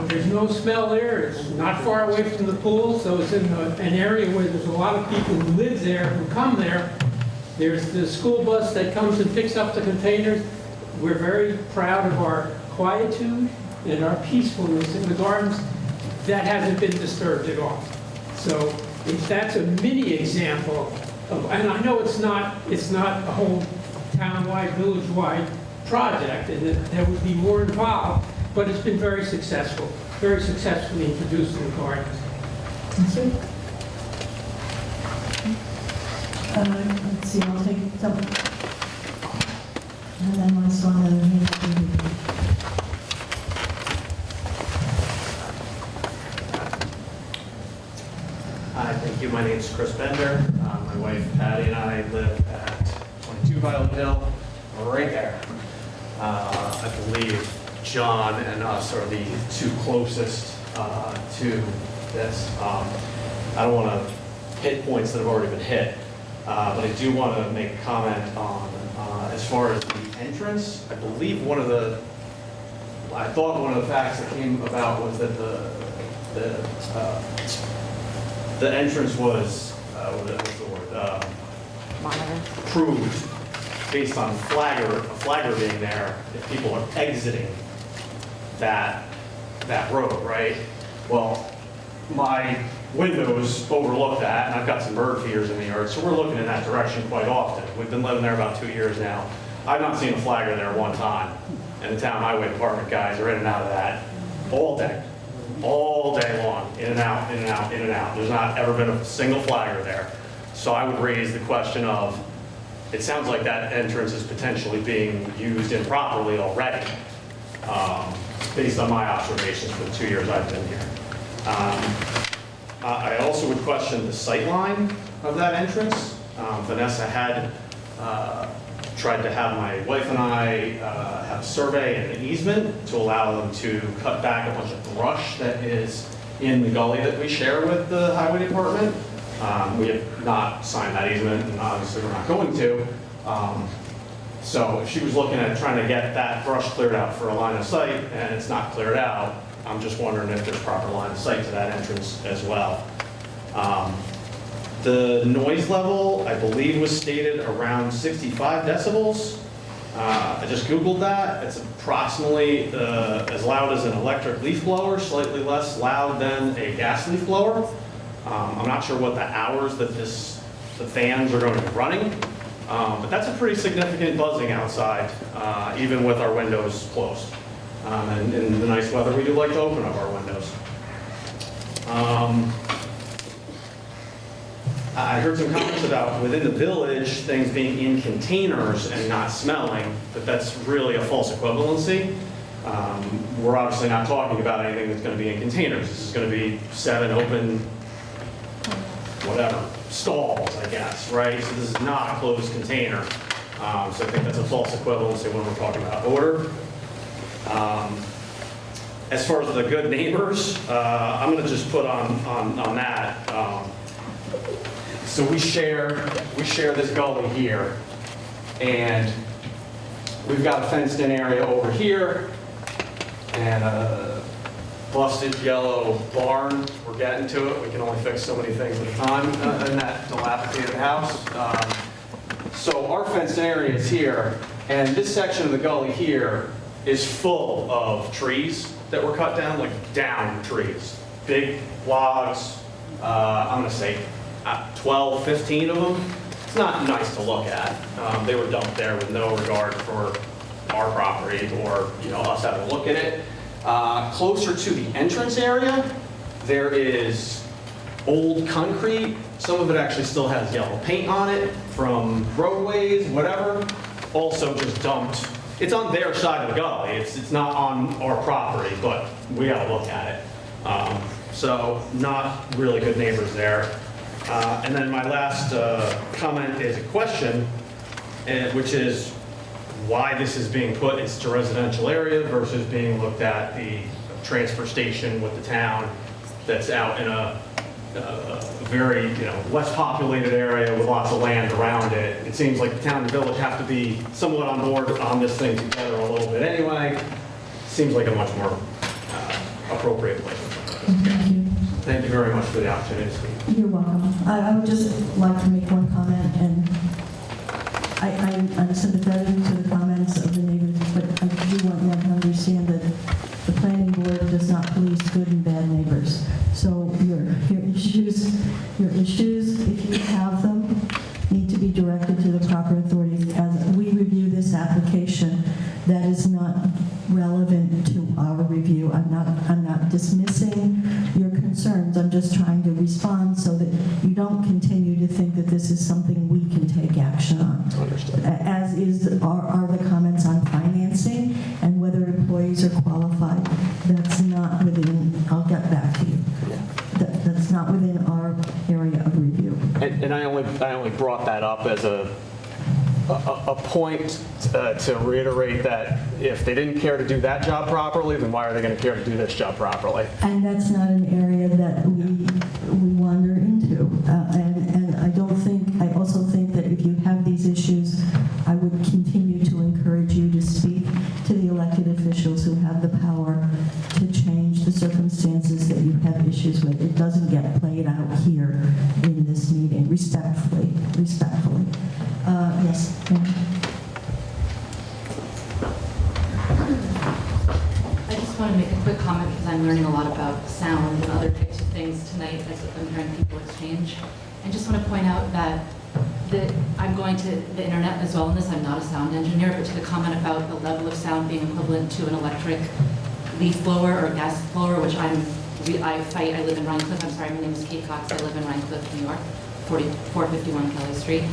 there's no smell there. It's not far away from the pool, so it's in an area where there's a lot of people who live there, who come there. There's the school bus that comes and picks up the containers. We're very proud of our quietude and our peacefulness in the gardens. That hasn't been disturbed at all. So if that's a mini example of, and I know it's not a whole town-wide, village-wide project, and that there would be more involved, but it's been very successfully introduced in the gardens. Let's see, I'll take some. And then last one, and then Hi, thank you. My name is Chris Bender. My wife Patty and I live at 22 Violet Hill, right there. I believe John and us are the 2 closest to this. I don't want to hit points that have already been hit, but I do want to make a comment on, as far as the entrance, I believe I thought one of the facts that came about was that the entrance was, what's the word? Approved based on a flagger being there if people are exiting that road, right? Well, my windows overlook that, and I've got some bird feeders in the yard, so we're looking in that direction quite often. We've been living there about 2 years now. I've not seen a flagger there one time, and the town highway department guys are in and out of that all day long, in and out, in and out, in and out. There's not ever been a single flagger there. So I would raise the question of, it sounds like that entrance is potentially being used improperly already, based on my observations for the 2 years I've been here. I also would question the sight line of that entrance. Vanessa had tried to have my wife and I have a survey and an easement to allow them to cut back a bunch of brush that is in the gully that we share with the highway department. We have not signed that easement, and obviously we're not going to. So if she was looking at trying to get that brush cleared out for a line of sight, and it's not cleared out, I'm just wondering if there's proper line of sight to that entrance as well. The noise level, I believe, was stated around 65 decibels. I just Googled that. It's approximately as loud as an electric leaf blower, slightly less loud than a gas leaf blower. I'm not sure what the hours that the fans are going to be running, but that's a pretty significant buzzing outside, even with our windows closed. And in the nice weather, we do like to open up our windows. I heard some comments about within the village, things being in containers and not smelling, but that's really a false equivalency. We're obviously not talking about anything that's going to be in containers. This is going to be 7 open, whatever, stalls, I guess, right? So this is not a closed container. So I think that's a false equivalency when we're talking about odor. As far as the good neighbors, I'm going to just put on that. So we share this gully here, and we've got a fenced-in area over here, and a busted yellow barn. We're getting to it. We can only fix so many things at a time in that dilapidated house. So our fenced-in area is here, and this section of the gully here is full of trees that were cut down, like down trees, big logs. I'm going to say 12, 15 of them. It's not nice to look at. They were dumped there with no regard for our property or us having to look at it. Closer to the entrance area, there is old concrete. Some of it actually still has yellow paint on it from roadways, whatever. Also just dumped. It's on their side of the gully. It's not on our property, but we got to look at it. So not really good neighbors there. And then my last comment is a question, which is why this is being put into residential area versus being looked at the transfer station with the town that's out in a very less populated area with lots of land around it. It seems like the town and village have to be somewhat on board on this thing together a little bit anyway. Seems like a much more appropriate place. Thank you very much for the opportunity to speak. You're welcome. I would just like to make one comment, and I'm sympathetic to the comments of the neighbors, but I do want them to understand that the planning board does not police good and bad neighbors. So your issues, if you have them, need to be directed to the proper authorities. As we review this application, that is not relevant to our review. I'm not dismissing your concerns. I'm just trying to respond so that you don't continue to think that this is something we can take action on. Understood. As are the comments on financing and whether employees are qualified. That's not within, I'll get back to you. That's not within our area of review. And I only brought that up as a a point to reiterate that if they didn't care to do that job properly, then why are they going to care to do this job properly? And that's not an area that we wander into. And I also think that if you have these issues, I would continue to encourage you to speak to the elected officials who have the power to change the circumstances that you have issues with. It doesn't get played out here in this meeting, respectfully. Yes, ma'am. I just want to make a quick comment because I'm learning a lot about sound and other types of things tonight as I'm hearing people exchange. I just want to point out that I'm going to the internet as well in this. I'm not a sound engineer, but to the comment about the level of sound being equivalent to an electric leaf blower or gas blower, which I fight. I live in Rhinecliff. I'm sorry, my name is Kate Cox. I live in Rhinecliff, New York, 451 Kelly Street.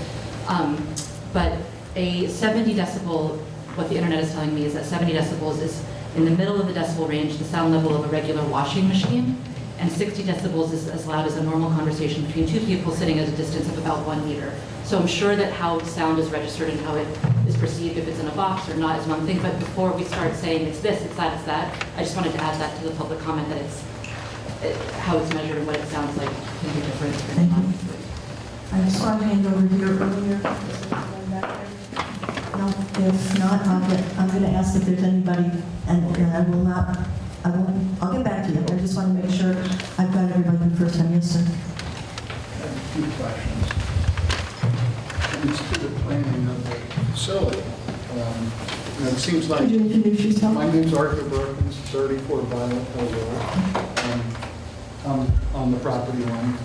But a 70 decibel, what the internet is telling me is that 70 decibels is in the middle of the decibel range, the sound level of a regular washing machine, and 60 decibels is as loud as a normal conversation between two people sitting at a distance of about 1 meter. So I'm sure that how sound is registered and how it is perceived, if it's in a box or not, is one thing. But before we start saying it's this, it's that, it's that, I just wanted to add that to the public comment that how it's measured and what it sounds like can be different. Thank you. I saw a hand over here earlier. No, if not, I'm going to ask if there's anybody, and I'll get back to you. I just want to make sure I've got everybody the first time. Yes, sir. I have a few questions. It's to the planning of the facility. It seems like... Could you introduce yourself? My name's Arthur Perkins, 34 Violet Hill Road. I'm on the property line.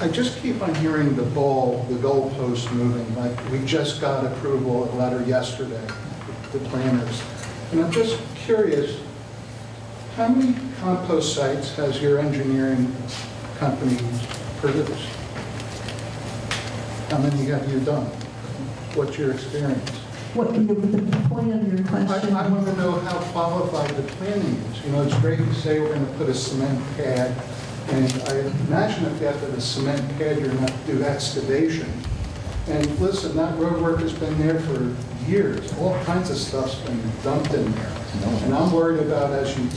I just keep on hearing the goalpost moving, like we just got approval, a letter yesterday, the planners. And I'm just curious, how many compost sites has your engineering company produced? How many have you done? What's your experience? What the point of your question? I want to know how qualified the planning is. You know, it's great to say we're going to put a cement pad, and I imagine if after the cement pad, you're going to do excavation. And listen, that road work has been there for years. All kinds of stuff's been dumped in there. And I'm worried about as you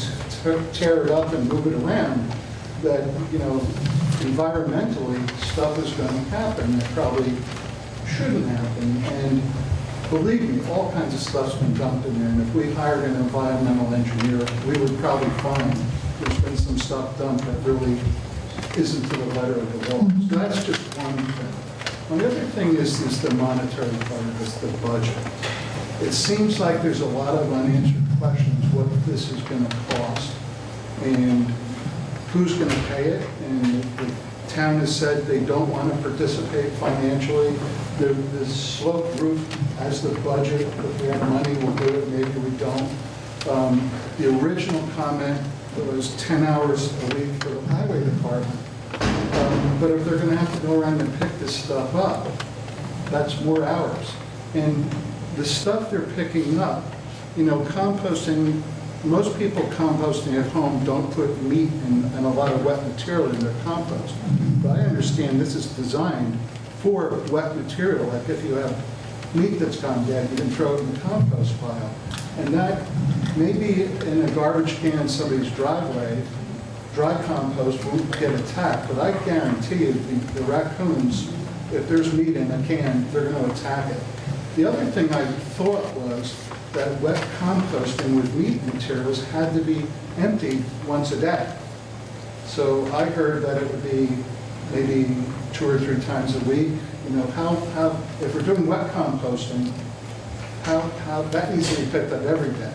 tear it up and move it around, that, you know, environmentally, stuff is going to happen that probably shouldn't happen. And believe me, all kinds of stuff's been dumped in there. And if we hired an environmental engineer, we would probably find there's been some stuff dumped that really isn't to the letter of the law. So that's just one thing. The other thing is the monetary part of this, the budget. It seems like there's a lot of unanswered questions, what this is going to cost, and who's going to pay it. And the town has said they don't want to participate financially. The sloped roof has the budget. If we have money, we'll do it. Maybe we don't. The original comment was 10 hours a week for the highway department. But if they're going to have to go around and pick this stuff up, that's more hours. And the stuff they're picking up, you know, composting, most people composting at home don't put meat and a lot of wet material in their compost. But I understand this is designed for wet material. Like if you have meat that's gone bad, you can throw it in the compost pile. And that, maybe in a garbage can in somebody's driveway, dry compost won't get attacked, but I guarantee you the raccoons, if there's meat in a can, they're going to attack it. The other thing I thought was that wet composting with meat materials had to be emptied once a day. So I heard that it would be maybe 2 or 3 times a week. You know, how if we're doing wet composting, how that needs to be picked up every day.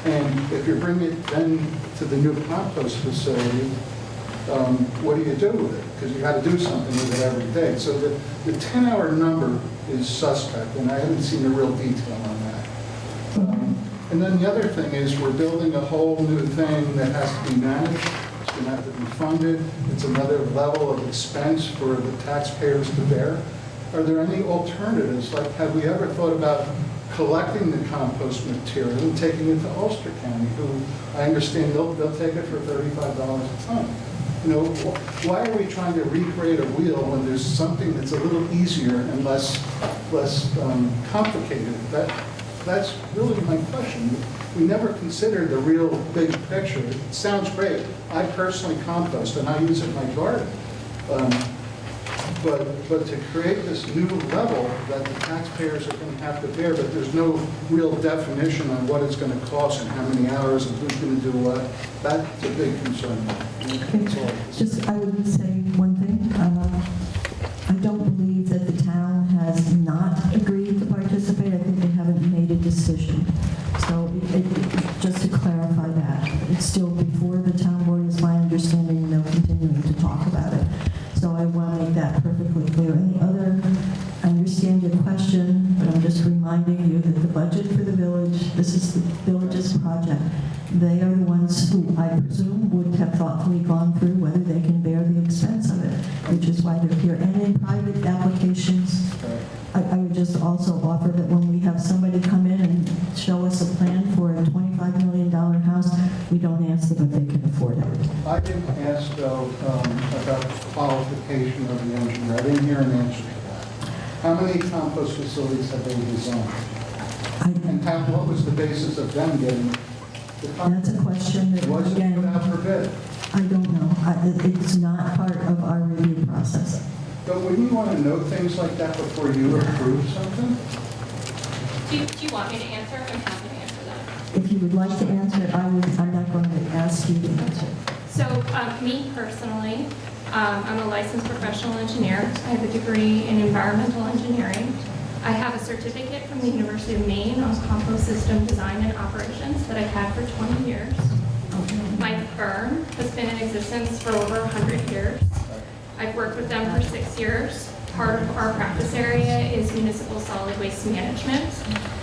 And if you bring it then to the new compost facility, what do you do with it? Because you got to do something with it every day. So the 10-hour number is suspect, and I haven't seen a real detail on that. And then the other thing is we're building a whole new thing that has to be managed. It's going to have to be funded. It's another level of expense for the taxpayers to bear. Are there any alternatives? Like, have we ever thought about collecting the compost material and taking it to Ulster County, who I understand they'll take it for $35 a ton. You know, why are we trying to recreate a wheel when there's something that's a little easier and less complicated? That's really my question. We never considered the real big picture. It sounds great. I personally compost and I use it in my garden. But to create this new level that the taxpayers are going to have to bear, but there's no real definition on what it's going to cost and how many hours and who's going to do what, that's a big concern. That's all. Just, I would say one thing. I don't believe that the town has not agreed to participate. I think they haven't made a decision. So just to clarify that, it's still before the town board is my understanding, and they're continuing to talk about it. So I want to make that perfectly clear. And the other, I understand your question, but I'm just reminding you that the budget for the village, this is the village's project. They are the ones who, I presume, would have thoughtfully gone through whether they can bear the expense of it, which is why they're here. And in private applications, I would just also offer that when we have somebody come in and show us a plan for a $25 million house, we don't ask them if they can afford it. I didn't ask, though, about the qualification of the engineer. I didn't hear an answer to that. How many compost facilities have they designed? And what was the basis of them getting the compost? That's a question that, Was it again, put out for bid? I don't know. It's not part of our review process. But wouldn't you want to know things like that before you approve something? Do you want me to answer? I'm happy to answer that. If you would like to answer it, I'm not going to ask you to answer. So me personally, I'm a licensed professional engineer. I have a degree in environmental engineering. I have a certificate from the University of Maine on compost system design and operations that I've had for 20 years. My firm has been in existence for over 100 years. I've worked with them for 6 years. Part of our practice area is municipal solid waste management,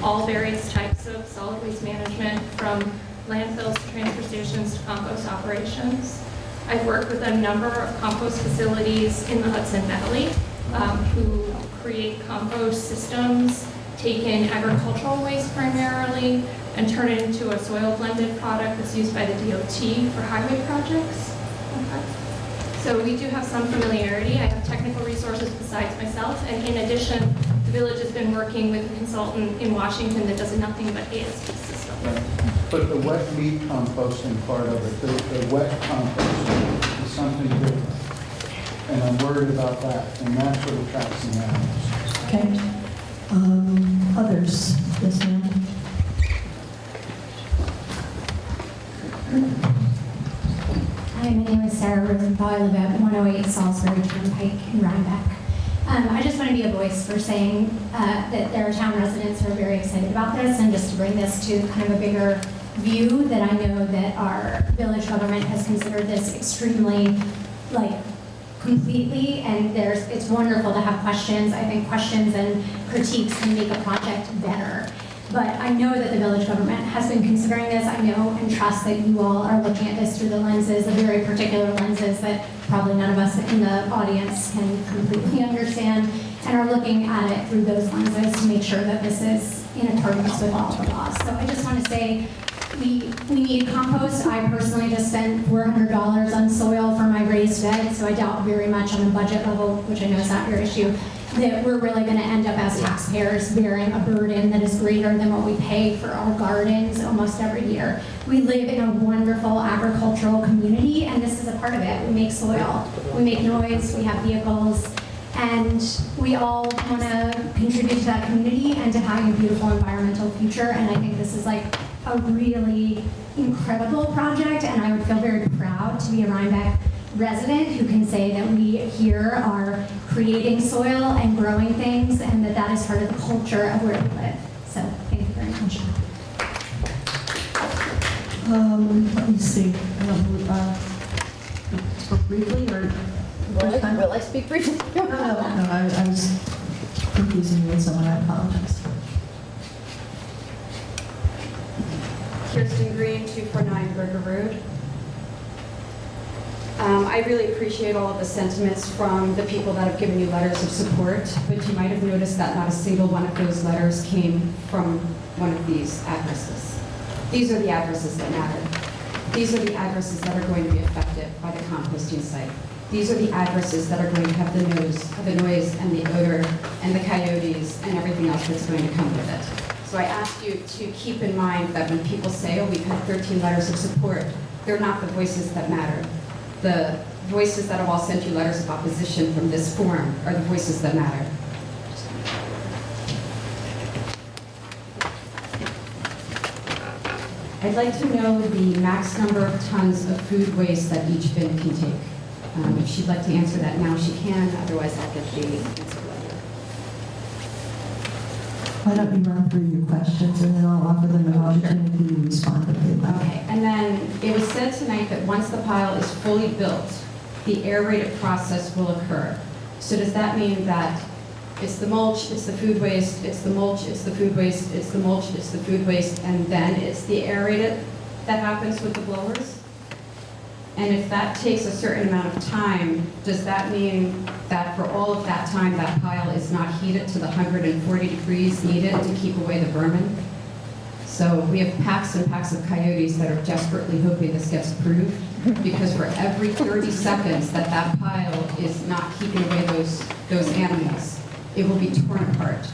all various types of solid waste management, from landfills to transfer stations to compost operations. I've worked with a number of compost facilities in the Hudson Valley who create compost systems, take in agricultural waste primarily, and turn it into a soil blended product that's used by the DOT for highway projects. Okay. So we do have some familiarity. I have technical resources besides myself, and in addition, the village has been working with a consultant in Washington that does nothing but ASP system. But the wet meat composting part of it, the wet composting is something different. And I'm worried about that, and that's what attracts the animals. Okay. Others? Yes, ma'am. Hi, my name is Sarah Rosenthal. I live at 108 Salisbury Turnpike in Rhinebeck. I just want to be a voice for saying that there are town residents who are very excited about this, and just to bring this to kind of a bigger view, that I know that our village government has considered this extremely, completely, and it's wonderful to have questions. I think questions and critiques can make a project better. But I know that the village government has been considering this. I know and trust that you all are looking at this through the lenses, the very particular lenses that probably none of us in the audience can completely understand, and are looking at it through those lenses to make sure that this is in accordance with all the laws. So I just want to say, we need compost. I personally just spent $400 on soil for my raised bed, so I doubt very much on a budget level, which I know is not your issue, that we're really going to end up as taxpayers bearing a burden that is greater than what we pay for our gardens almost every year. We live in a wonderful agricultural community, and this is a part of it. We make soil, we make noise, we have vehicles, and we all want to contribute to that community and to having a beautiful environmental future. And I think this is like a really incredible project, and I would feel very proud to be a Rhinebeck resident who can say that we here are creating soil and growing things, and that is part of the culture of where we live. So thank you very much. Let me see. Spoke briefly, or Will I speak briefly? No, I was confusing you with someone. I apologize. Kirsten Green, 249 Burger Road. I really appreciate all of the sentiments from the people that have given you letters of support, but you might have noticed that not a single one of those letters came from one of these addresses. These are the addresses that matter. These are the addresses that are going to be affected by the composting site. These are the addresses that are going to have the noise and the odor and the coyotes and everything else that's going to come with it. So I ask you to keep in mind that when people say, oh, we've had 13 letters of support, they're not the voices that matter. The voices that have all sent you letters of opposition from this forum are the voices that matter. I'd like to know the max number of tons of food waste that each bin can take. If she'd like to answer that now, she can, otherwise I'll get the answer later. Why don't you run through your questions and then I'll offer them an opportunity to respond if they like. Okay, and then it was said tonight that once the pile is fully built, the aerated process will occur. So does that mean that it's the mulch, it's the food waste, it's the mulch, it's the food waste, it's the mulch, it's the food waste, and then it's the aerated that happens with the blowers? And if that takes a certain amount of time, does that mean that for all of that time, that pile is not heated to the 140 degrees needed to keep away the vermin? So we have packs and packs of coyotes that are desperately hoping this gets approved, because for every 30 seconds that that pile is not keeping away those animals, it will be torn apart.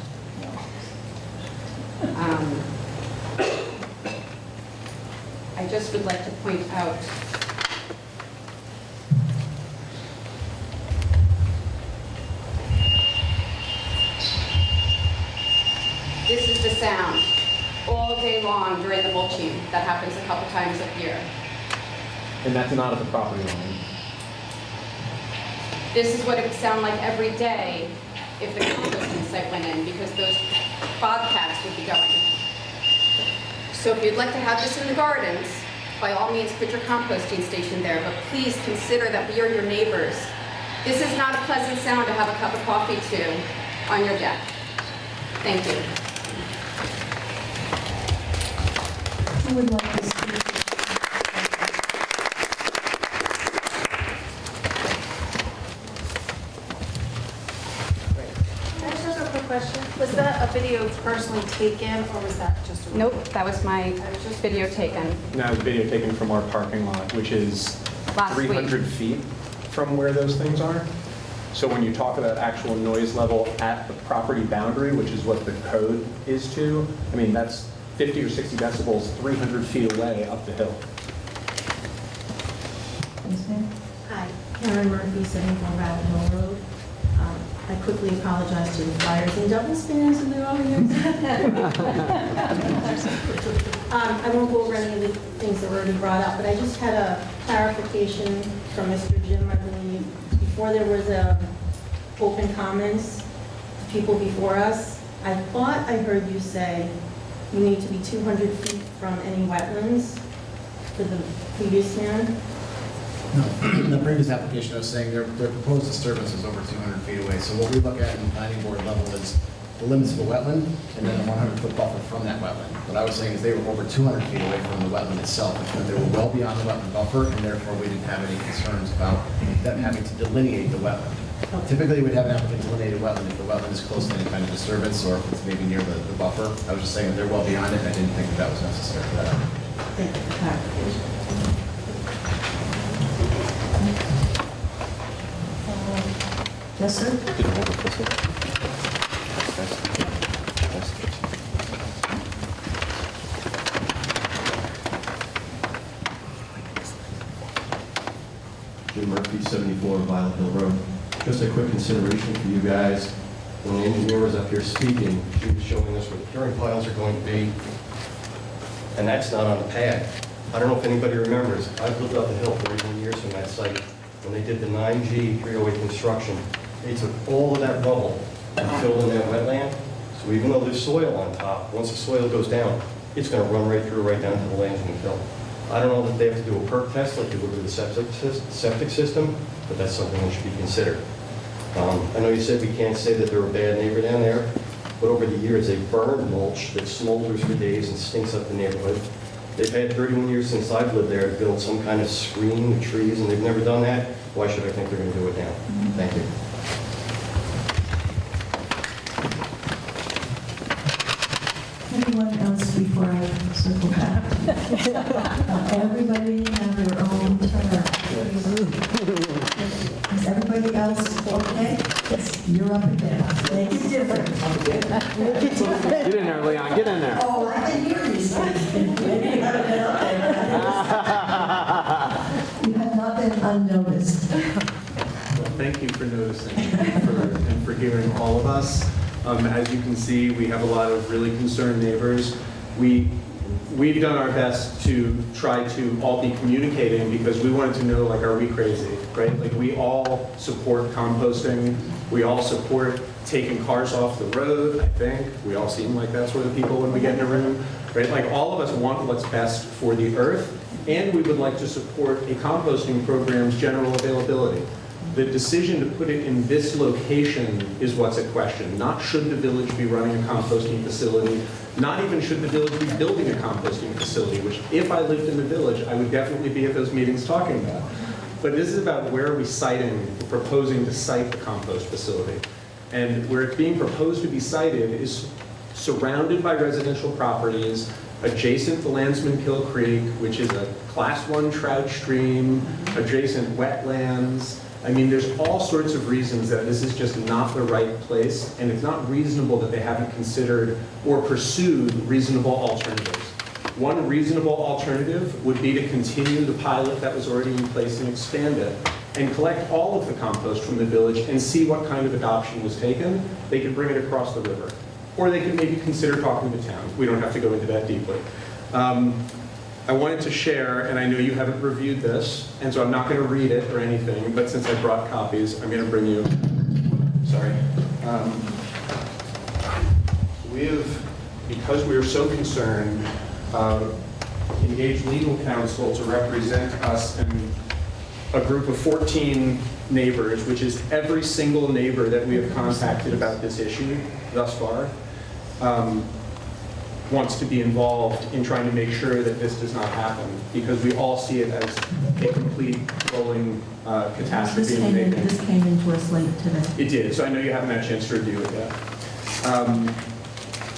I just would like to point out this is the sound all day long during the mulching that happens a couple times a year. And that's not at the property line. This is what it would sound like every day if the composting site went in, because those bobcats would be going. So if you'd like to have this in the gardens, by all means put your composting station there, but please consider that we are your neighbors. This is not a pleasant sound to have a cup of coffee to on your deck. Thank you. Who would like to speak? Can I just ask a quick question? Was that a video personally taken, or was that just a... Nope, that was my video taken. Now, it's video taken from our parking lot, which is Last 300 feet from where those things are. So when you talk about actual noise level at the property boundary, which is what the code is to, I mean, that's 50 or 60 decibels 300 feet away up the hill. Hi, Karen Murphy, 74 Rabbit Hill Road. I quickly apologize to the flyers and double spinners in the audience. I won't go over any of the things that were already brought up, but I just had a clarification from Mr. Jim, I believe. Before there was open comments, people before us, I thought I heard you say you need to be 200 feet from any wetlands for the previous man. No, in the previous application, I was saying their proposed disturbance is over 200 feet away. So what we look at in the planning board level is the limits of a wetland and then a 100-foot buffer from that wetland. What I was saying is they were over 200 feet away from the wetland itself, because they were well beyond the wetland buffer, and therefore we didn't have any concerns about them having to delineate the wetland. Typically, we'd have an applicant delineate a wetland if the wetland is close to any kind of disturbance or if it's maybe near the buffer. I was just saying that they're well beyond it, and I didn't think that was necessary for that application. Thank you for clarification. Yes, sir? Jim Murphy, 74 Violet Hill Road. Just a quick consideration for you guys. When the engineer was up here speaking, she was showing us where the curing piles are going to be, and that's not on the pad. I don't know if anybody remembers, I've lived up the hill 31 years from that site. When they did the 9G 308 construction, they took all of that rubble and filled in that wetland. So even though there's soil on top, once the soil goes down, it's going to run right through, right down to the Lansing Hill. I don't know that they have to do a perk test like they would with the septic system, but that's something that should be considered. I know you said we can't say that they're a bad neighbor down there, but over the years they burn mulch that smolders for days and stinks up the neighborhood. They've had 31 years since I've lived there to build some kind of screen with trees, and they've never done that. Why should I think they're going to do it now? Thank you. Anyone everyone else before I circle back? Everybody have their own turn. Is everybody else okay? You're up again. Make it different. Get in there, Leon, get in there. Oh, I can hear you. Maybe you haven't been up there. You have not been unnoticed. Well, thank you for noticing and for hearing all of us. As you can see, we have a lot of really concerned neighbors. We've done our best to try to all be communicating because we wanted to know, like, are we crazy, right? Like, we all support composting. We all support taking cars off the road, I think. We all seem like that sort of people when we get in a room, right? Like, all of us want what's best for the earth, and we would like to support a composting program's general availability. The decision to put it in this location is what's at question. Not should the village be running a composting facility, not even should the village be building a composting facility, which if I lived in the village, I would definitely be at those meetings talking about. But this is about where are we siting, proposing to site the compost facility. And where it's being proposed to be sited is surrounded by residential properties, adjacent to Landsman Kill Creek, which is a Class 1 trout stream, adjacent wetlands. I mean, there's all sorts of reasons that this is just not the right place, and it's not reasonable that they haven't considered or pursued reasonable alternatives. One reasonable alternative would be to continue the pilot that was already in place and expand it, and collect all of the compost from the village and see what kind of adoption was taken. They could bring it across the river. Or they could maybe consider talking to town. We don't have to go into that deeply. I wanted to share, and I know you haven't reviewed this, and so I'm not going to read it or anything, but since I brought copies, I'm going to bring you, sorry. Because we are so concerned, engaged legal counsel to represent us and a group of 14 neighbors, which is every single neighbor that we have contacted about this issue thus far, wants to be involved in trying to make sure that this does not happen, because we all see it as a complete rolling catastrophe. This came into us late today. It did, so I know you haven't had a chance to review it yet.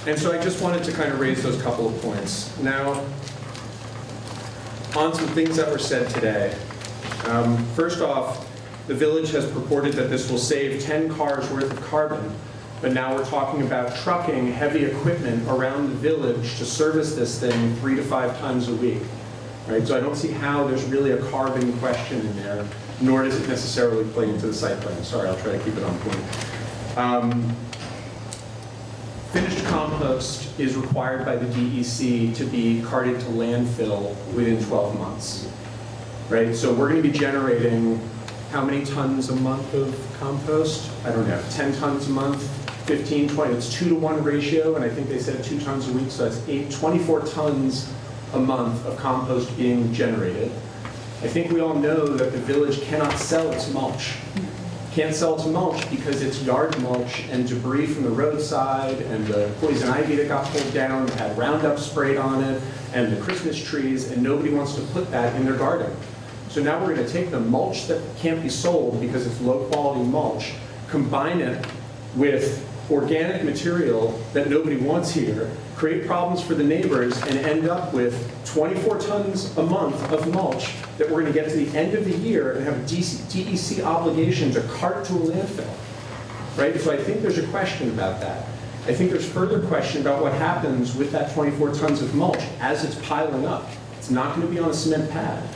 And so I just wanted to kind of raise those couple of points. Now, on some things that were said today. First off, the village has purported that this will save 10 cars worth of carbon, but now we're talking about trucking heavy equipment around the village to service this thing 3 to 5 times a week. Right? So I don't see how there's really a carbon question in there, nor does it necessarily play into the site plan. Sorry, I'll try to keep it on point. Finished compost is required by the DEC to be carted to landfill within 12 months. Right? So we're going to be generating how many tons a month of compost? I don't know, 10 tons a month, 15, 20, it's 2-to-1 ratio, and I think they said 2 tons a week, so that's 24 tons a month of compost being generated. I think we all know that the village cannot sell its mulch. Can't sell its mulch because it's yard mulch and debris from the roadside and the poison ivy that got pulled down that had Roundup sprayed on it and the Christmas trees, and nobody wants to put that in their garden. So now we're going to take the mulch that can't be sold because it's low quality mulch, combine it with organic material that nobody wants here, create problems for the neighbors, and end up with 24 tons a month of mulch that we're going to get to the end of the year and have a DEC obligation to cart to a landfill. Right? So I think there's a question about that. I think there's further question about what happens with that 24 tons of mulch as it's piling up. It's not going to be on a cement pad.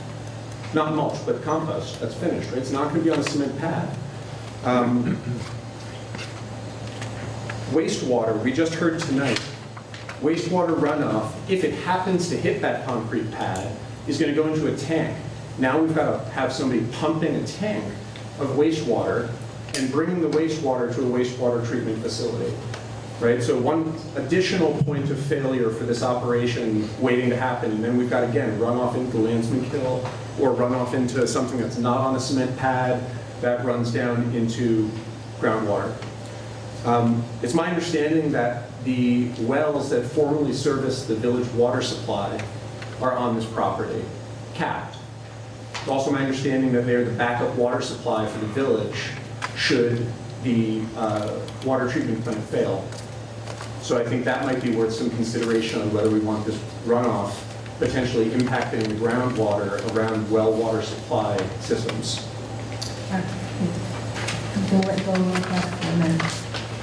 Not mulch, but compost that's finished, right? It's not going to be on a cement pad. Wastewater, we just heard tonight. Wastewater runoff, if it happens to hit that concrete pad, is going to go into a tank. Now we've got to have somebody pumping a tank of wastewater and bringing the wastewater to a wastewater treatment facility. Right? So one additional point of failure for this operation waiting to happen, and then we've got, again, runoff into Landsman Kill or runoff into something that's not on a cement pad that runs down into groundwater. It's my understanding that the wells that formerly serviced the village water supply are on this property, capped. It's also my understanding that they're the backup water supply for the village should the water treatment plant fail. So I think that might be worth some consideration on whether we want this runoff potentially impacting the groundwater around well water supply systems. We'll let go of that for a minute.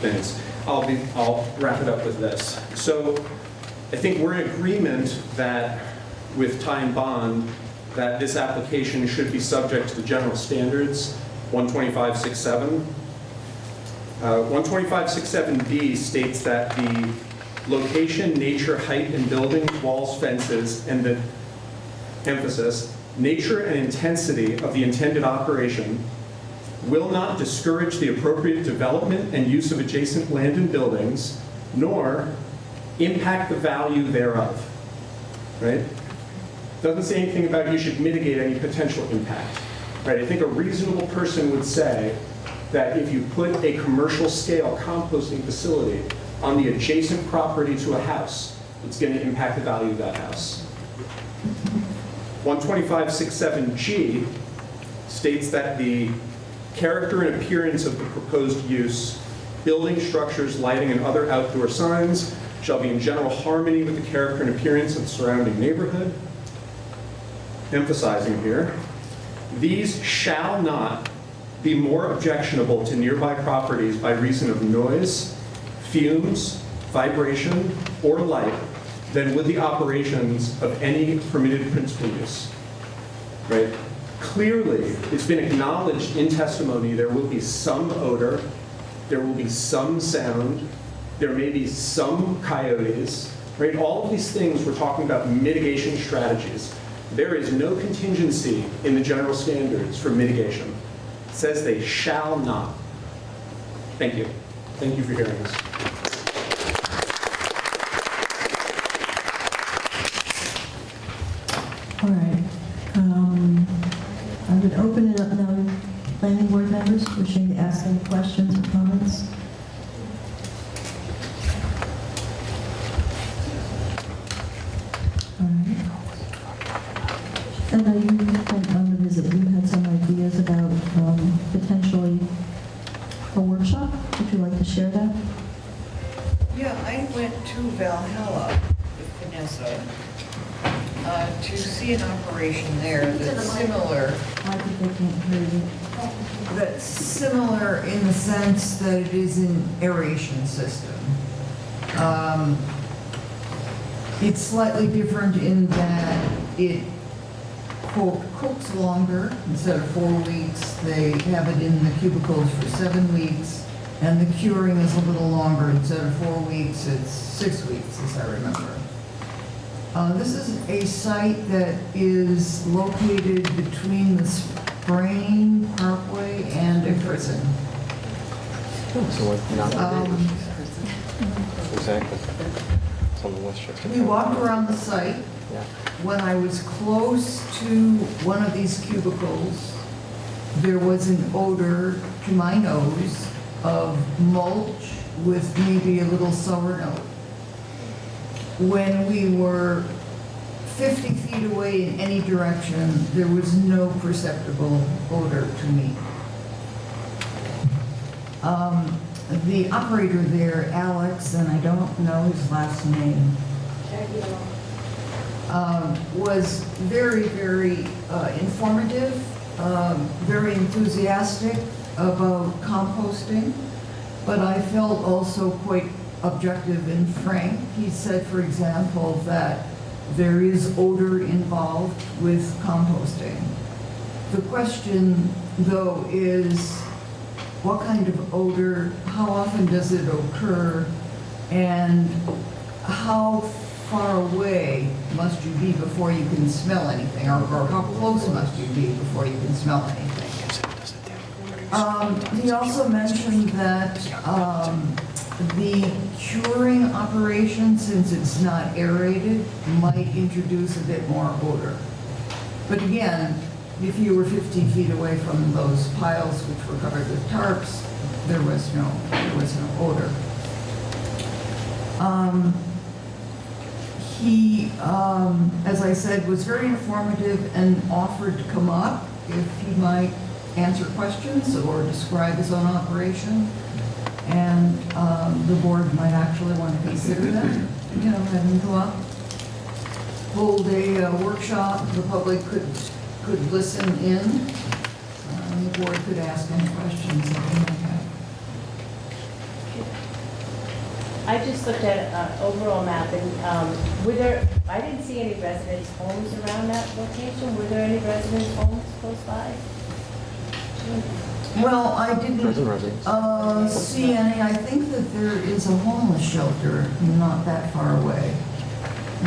Thanks. I'll wrap it up with this. So I think we're in agreement that with Time Bond, that this application should be subject to the general standards, 125.67. 125.67B states that the location, nature, height, and buildings, walls, fences, and the emphasis, nature and intensity of the intended operation will not discourage the appropriate development and use of adjacent land and buildings, nor impact the value thereof, right? Doesn't say anything about you should mitigate any potential impact, right? I think a reasonable person would say that if you put a commercial scale composting facility on the adjacent property to a house, it's going to impact the value of that house. 125.67G states that the character and appearance of the proposed use, building structures, lighting, and other outdoor signs shall be in general harmony with the character and appearance of the surrounding neighborhood. Emphasizing here, these shall not be more objectionable to nearby properties by reason of noise, fumes, vibration, or light than would the operations of any permitted principal use, right? Clearly, it's been acknowledged in testimony there will be some odor, there will be some sound, there may be some coyotes, right? All of these things, we're talking about mitigation strategies. There is no contingency in the general standards for mitigation. It says they shall not. Thank you. Thank you for hearing this. All right. I would open it up now. Planning board members wishing to ask any questions or comments? All right. And you went on the visit. You had some ideas about potentially a workshop. Would you like to share that? Yeah, I went to Valhalla with Vanessa to see an operation there that's similar. I think they can't hear you. That's similar in the sense that it is an aeration system. It's slightly different in that it, quote, cooks longer. Instead of 4 weeks, they have it in the cubicles for 7 weeks, and the curing is a little longer. Instead of 4 weeks, it's 6 weeks, as I remember. This is a site that is located between the Sprain Parkway and a prison. So what, not exactly. It's on the Westchester. We walked around the site. Yeah. When I was close to one of these cubicles, there was an odor to my nose of mulch with maybe a little sour note. When we were 50 feet away in any direction, there was no perceptible odor to me. The operator there, Alex, and I don't know his last name, was very, very informative, very enthusiastic about composting, but I felt also quite objective and frank. He said, for example, that there is odor involved with composting. The question, though, is what kind of odor, how often does it occur, and how far away must you be before you can smell anything, or how close must you be before you can smell anything? He also mentioned that the curing operation, since it's not aerated, might introduce a bit more odor. But again, if you were 50 feet away from those piles which were covered with tarps, there was no odor. He, as I said, was very informative and offered to come up if he might answer questions or describe his own operation. And the board might actually want to consider that, you know, having go up, hold a workshop, the public could listen in, and the board could ask any questions that they might have. I just looked at an overall map, and I didn't see any residence homes around that location. Were there any residence homes close by? Well, I didn't see any. I think that there is a homeless shelter not that far away.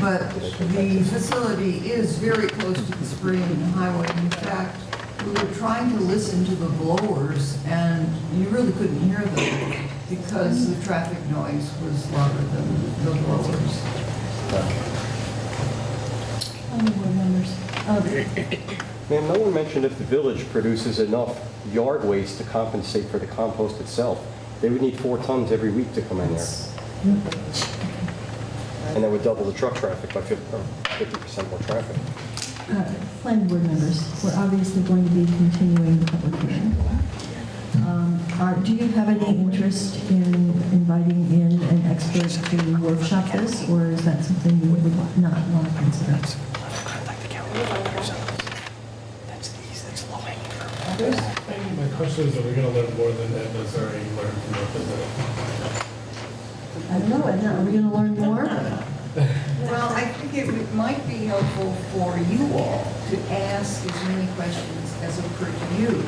But the facility is very close to the Spring Highway. In fact, we were trying to listen to the blowers, and you really couldn't hear them because the traffic noise was louder than the blowers. Other board members? Ma'am, no one mentioned if the village produces enough yard waste to compensate for the compost itself. They would need 4 tons every week to come in there. And that would double the truck traffic by 50% more traffic. Planning board members, we're obviously going to be continuing the public hearing. Do you have any interest in inviting in an expert to workshop this, or is that something you would not want to consider? My question is, are we going to learn more than Edna's already learned from the visit? I don't know, Edna, are we going to learn more? Well, I think it might be helpful for you all to ask as many questions as occur to you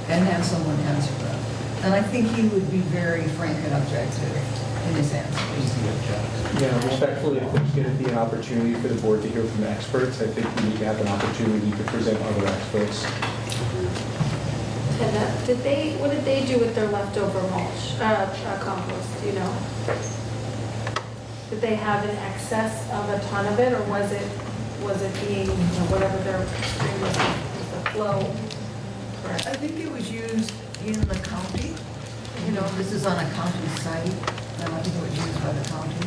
and have someone answer them. And I think he would be very frank and objective in his answers. Yeah, respectfully, if there's going to be an opportunity for the board to hear from experts, I think we need to have an opportunity to present other experts. And what did they do with their leftover mulch, compost, do you know? Did they have an excess of a ton of it, or was it being, whatever their stream was the flow? Correct. I think it was used in the county. You know, this is on a county site, and I think it was used by the county.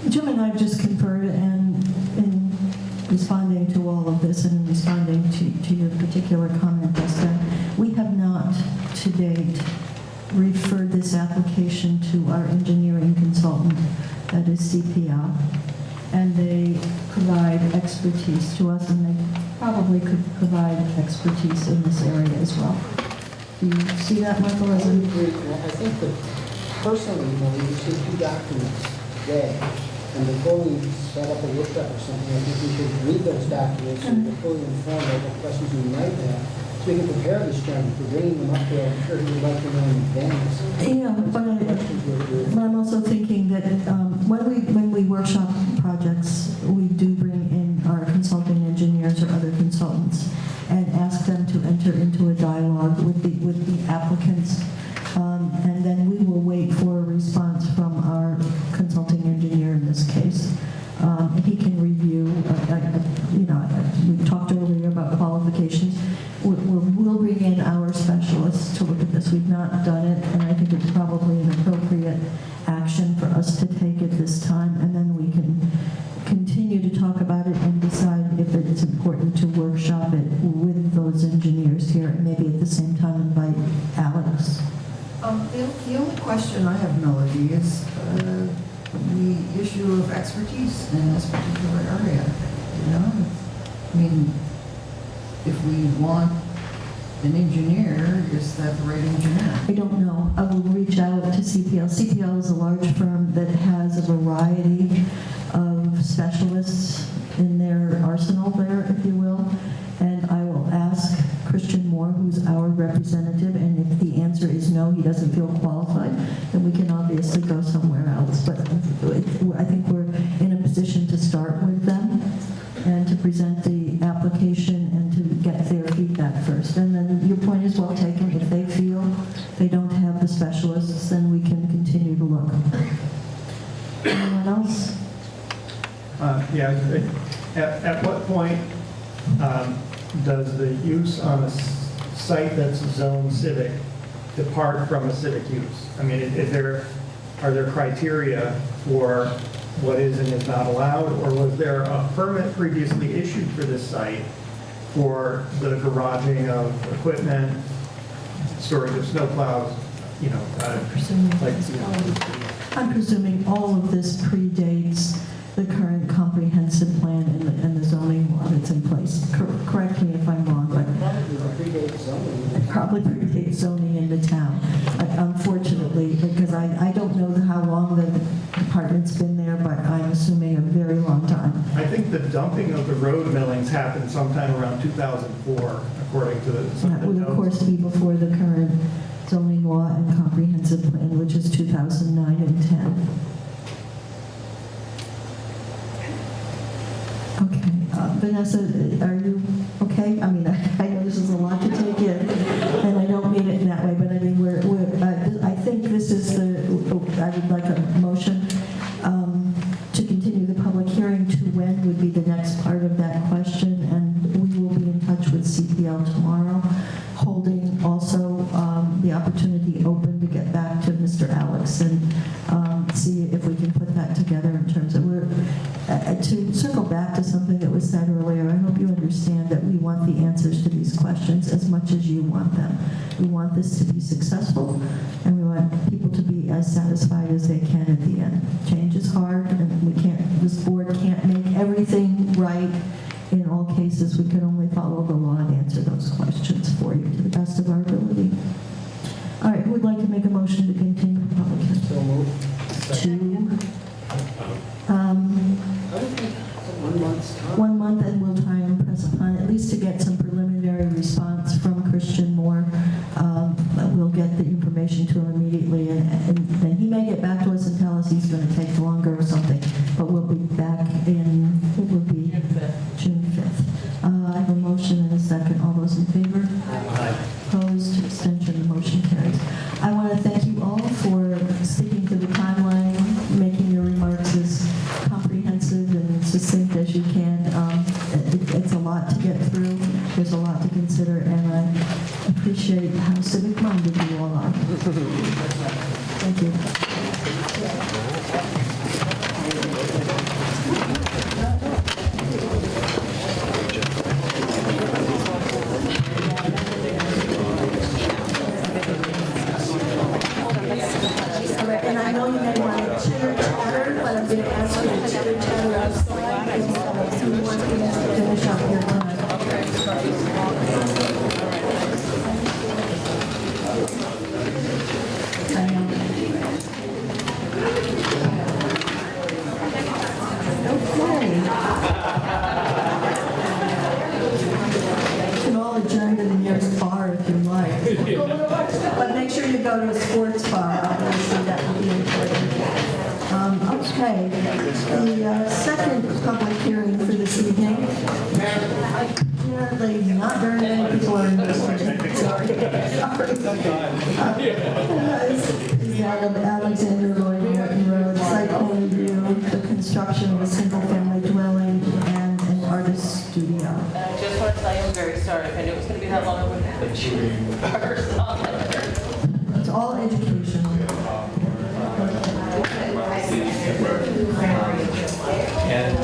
Jim and I have just conferred, and in responding to all of this and in responding to your particular comment, Jessica, we have not to date referred this application to our engineering consultant, that is CPL, and they provide expertise to us, and they probably could provide expertise in this area as well. Do you see that, Michael? As I think that personally, we received 2 documents today, and before we set up a workshop or something, I think we should read those documents and be fully informed of what questions we might have, so we can prepare this gentleman for bringing them up there. I'm sure he would like to know in advance. Yeah, but I'm also thinking that when we workshop projects, we do bring in our consulting engineers or other consultants and ask them to enter into a dialogue with the applicants. And then we will wait for a response from our consulting engineer in this case. He can review, we talked earlier about qualifications. We'll bring in our specialists to look at this. We've not done it, and I think it's probably an appropriate action for us to take at this time, and then we can continue to talk about it and decide if it's important to workshop it with those engineers here, and maybe at the same time invite Alex. The only question I have, Melody, is the issue of expertise in this particular area. You know, I mean, if we want an engineer, is that the right engineer? I don't know. I will reach out to CPL. CPL is a large firm that has a variety of specialists in their arsenal there, if you will. And I will ask Christian Moore, who's our representative, and if the answer is no, he doesn't feel qualified, then we can obviously go somewhere else. But I think we're in a position to start with them and to present the application and to get their feedback first. And then your point is well taken. If they feel they don't have the specialists, then we can continue to look. Anyone else? At what point does the use on a site that's zone civic depart from a civic use? I mean, are there criteria for what is and is not allowed, or was there a permit previously issued for this site for the garaging of equipment storage of snowplows, you know, I'm presuming all of this predates the current comprehensive plan and the zoning law that's in place. Correct me if I'm wrong, but it probably predates zoning in the town, unfortunately, because I don't know how long the department's been there, but I'm assuming a very long time. I think the dumping of the road millings happened sometime around 2004, according to some That of the would, of course, be before the current zoning law and comprehensive plan, which is 2009 and 10. Okay, Vanessa, are you okay? I mean, I know this is a lot to take in, and I don't mean it in that way, but I mean, I think this is I would like a motion to continue the public hearing to when would be the next part of that question, and we will be in touch with CPL tomorrow, holding also the opportunity open to get back to Mr. Alex and see if we can put that together in terms of to circle back to something that was said earlier. I hope you understand that we want the answers to these questions as much as you want them. We want this to be successful, and we want people to be as satisfied as they can at the end. Change is hard, and this board can't make everything right in all cases. We can only follow the law and answer those questions for you to the best of our ability. All right, who would like to make a motion to continue the public hearing? So moved. I would think 1 month's time. 1 month, and we'll try and press upon, at least to get some preliminary response from Christian Moore. We'll get the information to him immediately, and then he may get back to us and tell us he's going to take longer or something, but we'll be back in, it will be June 5th. I have a motion and a second. All those in favor? Aye. Opposed, abstention, the motion carries. I want to thank you all for sticking to the timeline, making your remarks as comprehensive and succinct as you can. It's a lot to get through. There's a lot to consider, and I appreciate how civic-minded you all are. Thank you. And I know you may want to chitter-chatter, but I'm going to ask you to chitter-chatter outside because you have some more things to finish up your time. Okay. You can all adjourn to the nearest bar if you like. But make sure you go to a sports bar, obviously that would be important. Okay, the second public hearing for this evening. Apparently not very many people are in this one. Sorry. Is that of Alexander Lloyd Morton Road, site plan review, the construction of a single-family dwelling and an artist studio. I just want to tell you I'm very sorry. If I knew it was going to be that long, I wouldn't have put you first on there. It's all educational. And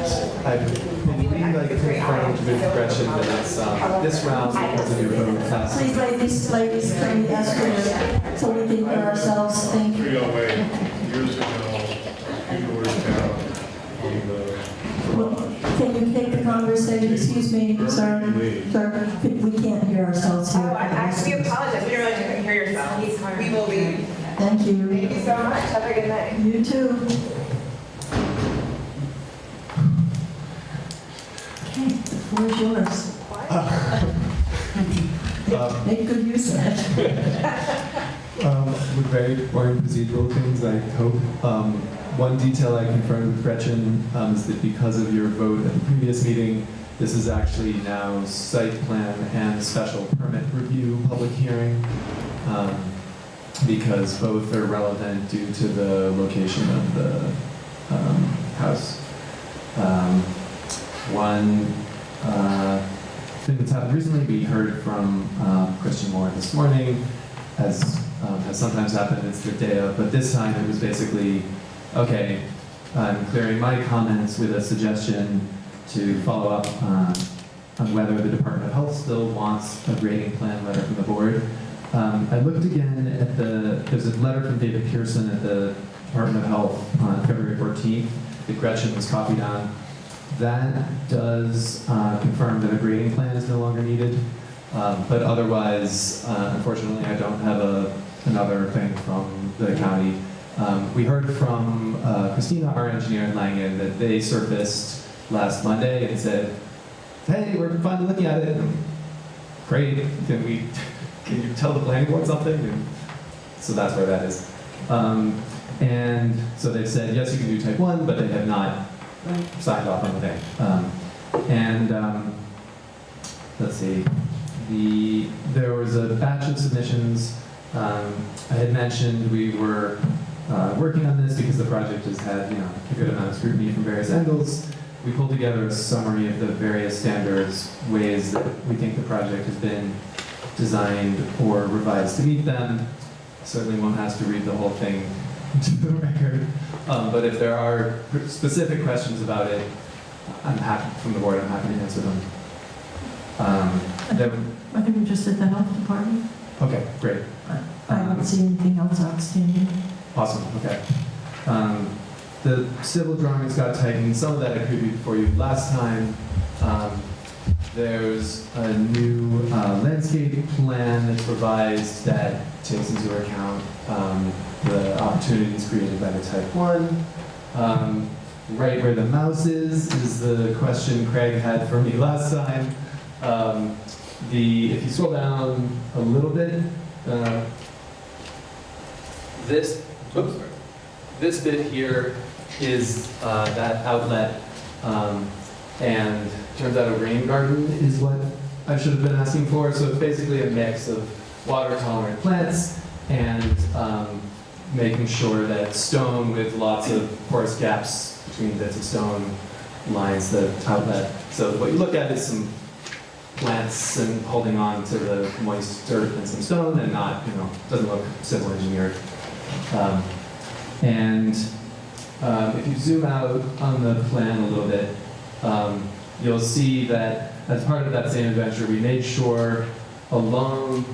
I believe I confirmed with Gretchen that it's this round because of your vote class. Please, ladies, can we ask you so we can hear ourselves think? Years ago, you were down on the. Can you take the conversation? Excuse me, sir. Sir, we can't hear ourselves here. We apologize. We didn't realize you couldn't hear yourself. We will be. Thank you. Thank you so much. Have a good night. You too. Okay, the floor is yours. Make good use of it. With very boring procedural things, I hope. One detail I confirmed with Gretchen is that because of your vote at the previous meeting, this is actually now site plan and special permit review public hearing, because both are relevant due to the location of the house. One thing that's happened recently, we heard from Christian Moore this morning, as has sometimes happened, it's the day of, but this time it was basically, okay, I'm clearing my comments with a suggestion to follow up on whether the Department of Health still wants a grading plan letter from the board. I looked again at there's a letter from David Pearson at the Department of Health on February 14th that Gretchen was copied on. That does confirm that a grading plan is no longer needed, but otherwise, unfortunately, I don't have another thing from the county. We heard from Christina, our engineer in Langen, that they surfaced last Monday and said, hey, we're finally looking at it. Great, can you tell the planning board something? And so that's where that is. And so they've said, yes, you can do type 1, but they have not signed off on the thing. Let's see, there was a batch of submissions. I had mentioned we were working on this because the project has had a good amount of scrutiny from various angles. We pulled together a summary of the various standards, ways that we think the project has been designed or revised to meet them. Certainly won't ask to read the whole thing to the record, but if there are specific questions about it, I'm happy, from the board, I'm happy to answer them. I think we just did that off the party. Okay, great. I don't see anything else outstanding. Awesome, okay. The civil drawings got tightened. Some of that I previewed for you last time. There's a new landscape plan that's revised that takes into account the opportunities created by the type 1. Right where the mouse is the question Craig had for me last time. If you scroll down a little bit, this bit here is that outlet, and turns out a rain garden is what I should have been asking for. So it's basically a mix of water-tolerant plants and making sure that stone with lots of porous gaps between bits of stone lines the outlet. So what you look at is some plants and holding on to the moist dirt and some stone, and not, doesn't look civil engineered. If you zoom out on the plan a little bit, you'll see that as part of that same adventure, we made sure along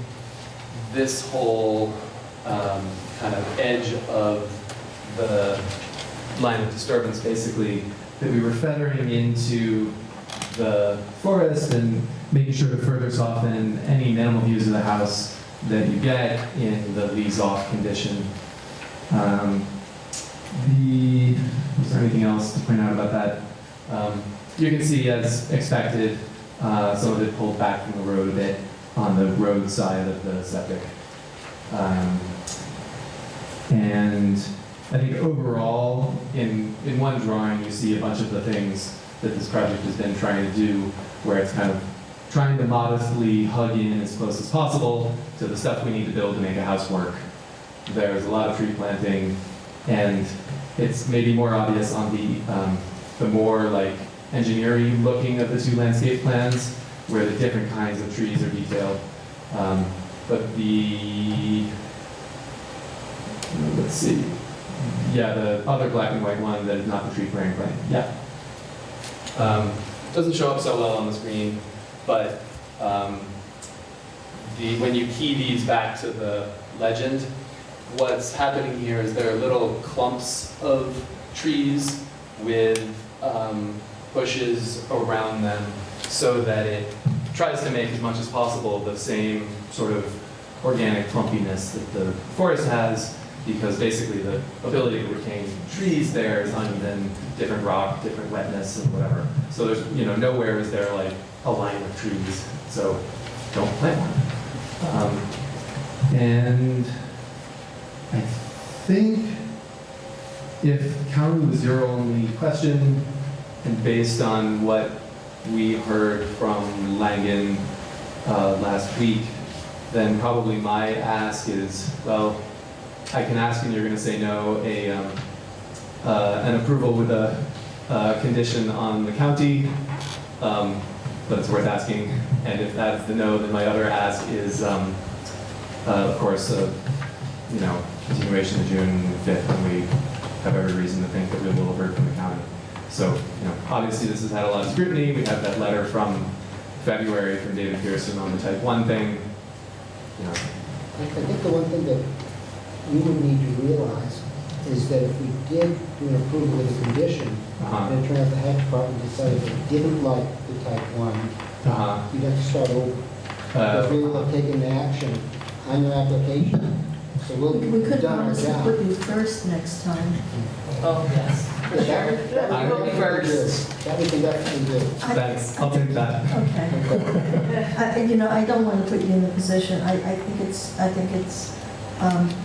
this whole kind of edge of the line of disturbance, basically, that we were feathering into the forest and making sure to further soften any minimal views of the house that you get in the leaves-off condition. Is there anything else to point out about that? You can see, as expected, some of it pulled back from the road a bit on the road side of the septic. And I think overall, in one drawing, you see a bunch of the things that this project has been trying to do, where it's kind of trying to modestly hug in as close as possible to the stuff we need to build to make a house work. There's a lot of tree planting, and it's maybe more obvious on the more like engineering looking of the two landscape plans, where the different kinds of trees are detailed. But let's see. Yeah, the other black and white one that is not the tree clearing plan. Yeah. Doesn't show up so well on the screen, but when you key these back to the legend, what's happening here is there are little clumps of trees with bushes around them, so that it tries to make as much as possible the same sort of organic clumpiness that the forest has, because basically the ability to retain trees there is uneven, different rock, different wetness, and whatever. So there's, nowhere is there like a line of trees, so don't plant one. And I think if county was your only question, and based on what we heard from Langen last week, then probably my ask is, well, I can ask and you're going to say no, an approval with a condition on the county, but it's worth asking. And if that's the no, then my other ask is, of course, continuation to June 5th, when we have every reason to think that we will have heard from the county. So, obviously this has had a lot of scrutiny. We have that letter from February from David Pearson on the type 1 thing. I think the one thing that you would need to realize is that if we did do an approval with a condition, and it turned out the health department decided they didn't like the type 1, you'd have to start over. Because we will have taken action on your application. So we'll We could done our promise to job. put you first next time. Oh, yes. That We will be first. That we can definitely do. Thanks, I'll take that. Okay. You know, I don't want to put you in a position, I think it's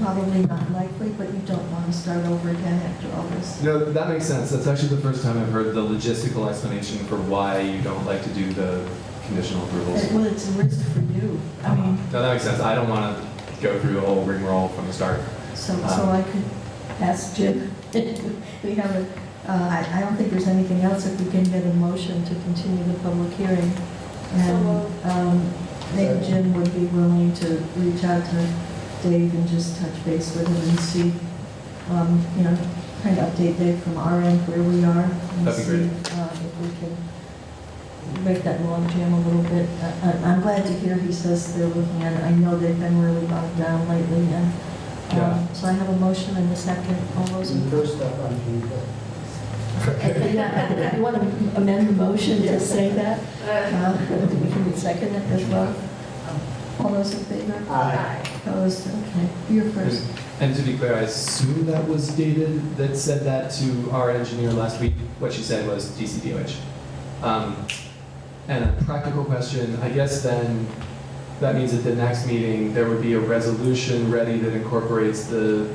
probably not likely, but you don't want to start over again after all this. No, that makes sense. That's actually the first time I've heard the logistical explanation for why you don't like to do the conditional approvals. Well, it's a risk for you. I mean, No, that makes sense. I don't want to go through the whole rigmarole from the start. so I could ask Jim. We have a, I don't think there's anything else if we can get a motion to continue the public hearing. And maybe Jim would be willing to reach out to Dave and just touch base with him and see, you know, kind of update Dave from our end where we are. And That'd be see great. if we can make that log jam a little bit. I'm glad to hear he says they're looking at it. I know they've been really bogged down lately. And so I have a motion and a second. All those in First up on June 5th. Yeah, you want to amend the motion to say that? We can second it as well. All those in favor? Aye. Opposed? Okay, you're first. And to be clear, I assume that was dated, that said that to our engineer last week. What she said was DCDOH. And a practical question, I guess then that means at the next meeting, there would be a resolution ready that incorporates the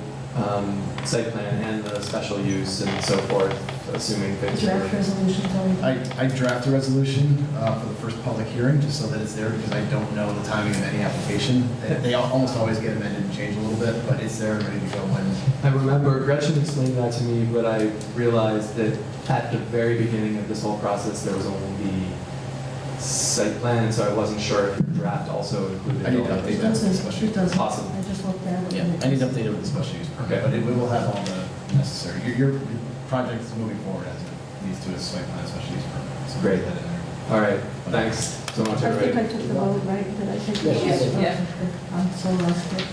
site plan and the special use and so forth, assuming things Draft resolution, Tony? I draft a resolution for the first public hearing, just so that it's there, because I don't know the timing of any application. They almost always get amended and changed a little bit, but it's there and ready to go when. I remember Gretchen explained that to me, but I realized that at the very beginning of this whole process, there was only the site plan, and so I wasn't sure if the draft also included. I need to update that with the special use. It doesn't. Awesome. I just looked at it. Yeah, and it I need to just- update it with the special use permit, Okay. but we will have all the necessary. Your project is moving forward as it needs to, a site plan, special use permit. So Great. that in there. All right, thanks so much, I think I everybody. took the vote, right? Did I take the vote? Yes, you did. Yeah. I'm so rusty.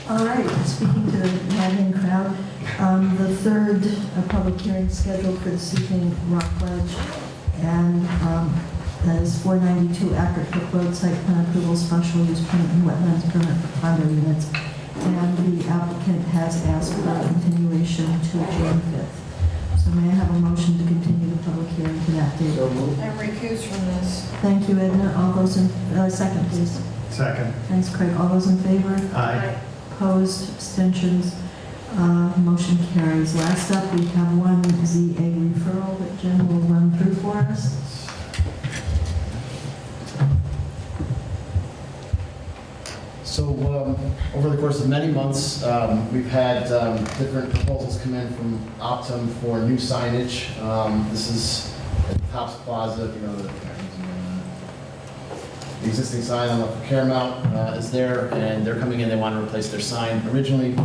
All right, speaking to the maddening crowd, the third public hearing scheduled for this evening, Rock Ledge, and that is 492 Acre Brook Road site plan approval, special use permit and wetlands permit for condo units. And the applicant has asked for a continuation to June 5th. So may I have a motion to continue the public hearing to that date? So moved. I'm recused from this. Thank you, Edna. All those in, second, please. Second. Thanks, Craig. All those in favor? Aye. Opposed, abstentions, motion carries. Last up, we have one ZA referral that Jim will run through for us. So over the course of many months, we've had different proposals come in from Optum for new signage. This is at the Tops Plaza, if you know, the existing sign on the Caramount is there, and they're coming in, they want to replace their sign. Originally,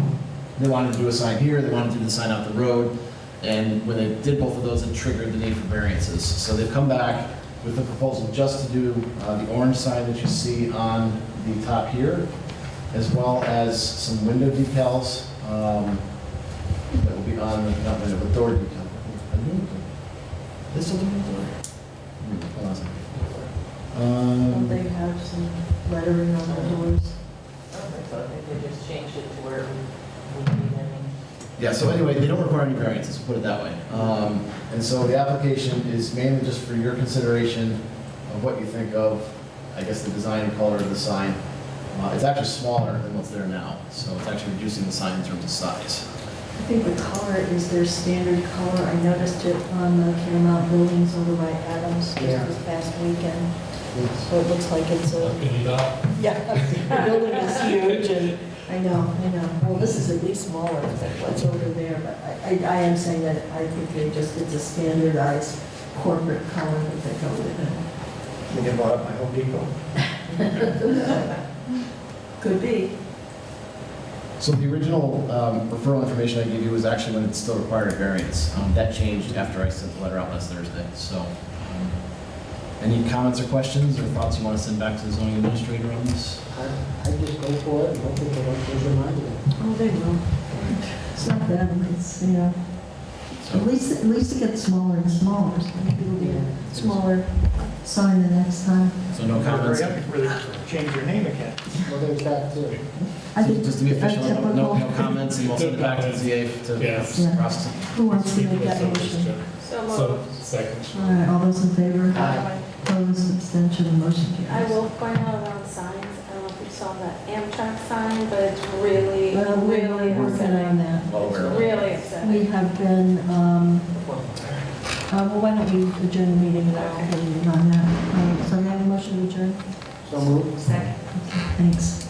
they wanted to do a sign here, they wanted to do the sign out the road, and when they did both of those, it triggered the need for variances. So they've come back with a proposal just to do the orange sign that you see on the top here, as well as some window decals that will be on the, not window, but door decal. This is a door? Hold on a second. Don't they have some lettering on the doors? I think they just changed it to where we need any. Yeah, so anyway, they don't require any variances, put it that way. And so the application is mainly just for your consideration of what you think of, I guess, the design and color of the sign. It's actually smaller than what's there now, so it's actually reducing the sign in terms of size. I think the color is their standard color. I noticed it on the Caramount buildings over by Adams just this past weekend. So it looks like it's a... Can you not? Yeah, the building is huge and I know. Well, this is at least smaller than what's over there, but I am saying that I think it's a standardized corporate color that they go with it. We get bought up by Home Depot. Could be. So the original referral information I gave you was actually when it still required a variance. That changed after I sent the letter out last Thursday. So Any comments or questions or thoughts you want to send back to the zoning administrator on this? I just go for it and hopefully they don't change their mind again. Oh, they will. It's not that, it's, you know, at least it gets smaller and smaller, so maybe it'll be a smaller sign the next time. So no comments? Hurry up and really change your name again. Well, there's that too. I think Just to be official, a typical- no comments, and we'll send it back to the ZA to Yes. Yeah. process. Who wants to make that motion? So So, moved. second. All right, all those in favor? Aye. Opposed, abstention, motion I carries. will point out around signs, I don't know if you saw that Amtrak sign, but it's really, Well, we're really working on upsetting. that. Well aware of it. Really upsetting. We have been, well, why don't we adjourn the meeting and I'll continue on that. So we have a motion to adjourn? So moved. Second. Thanks.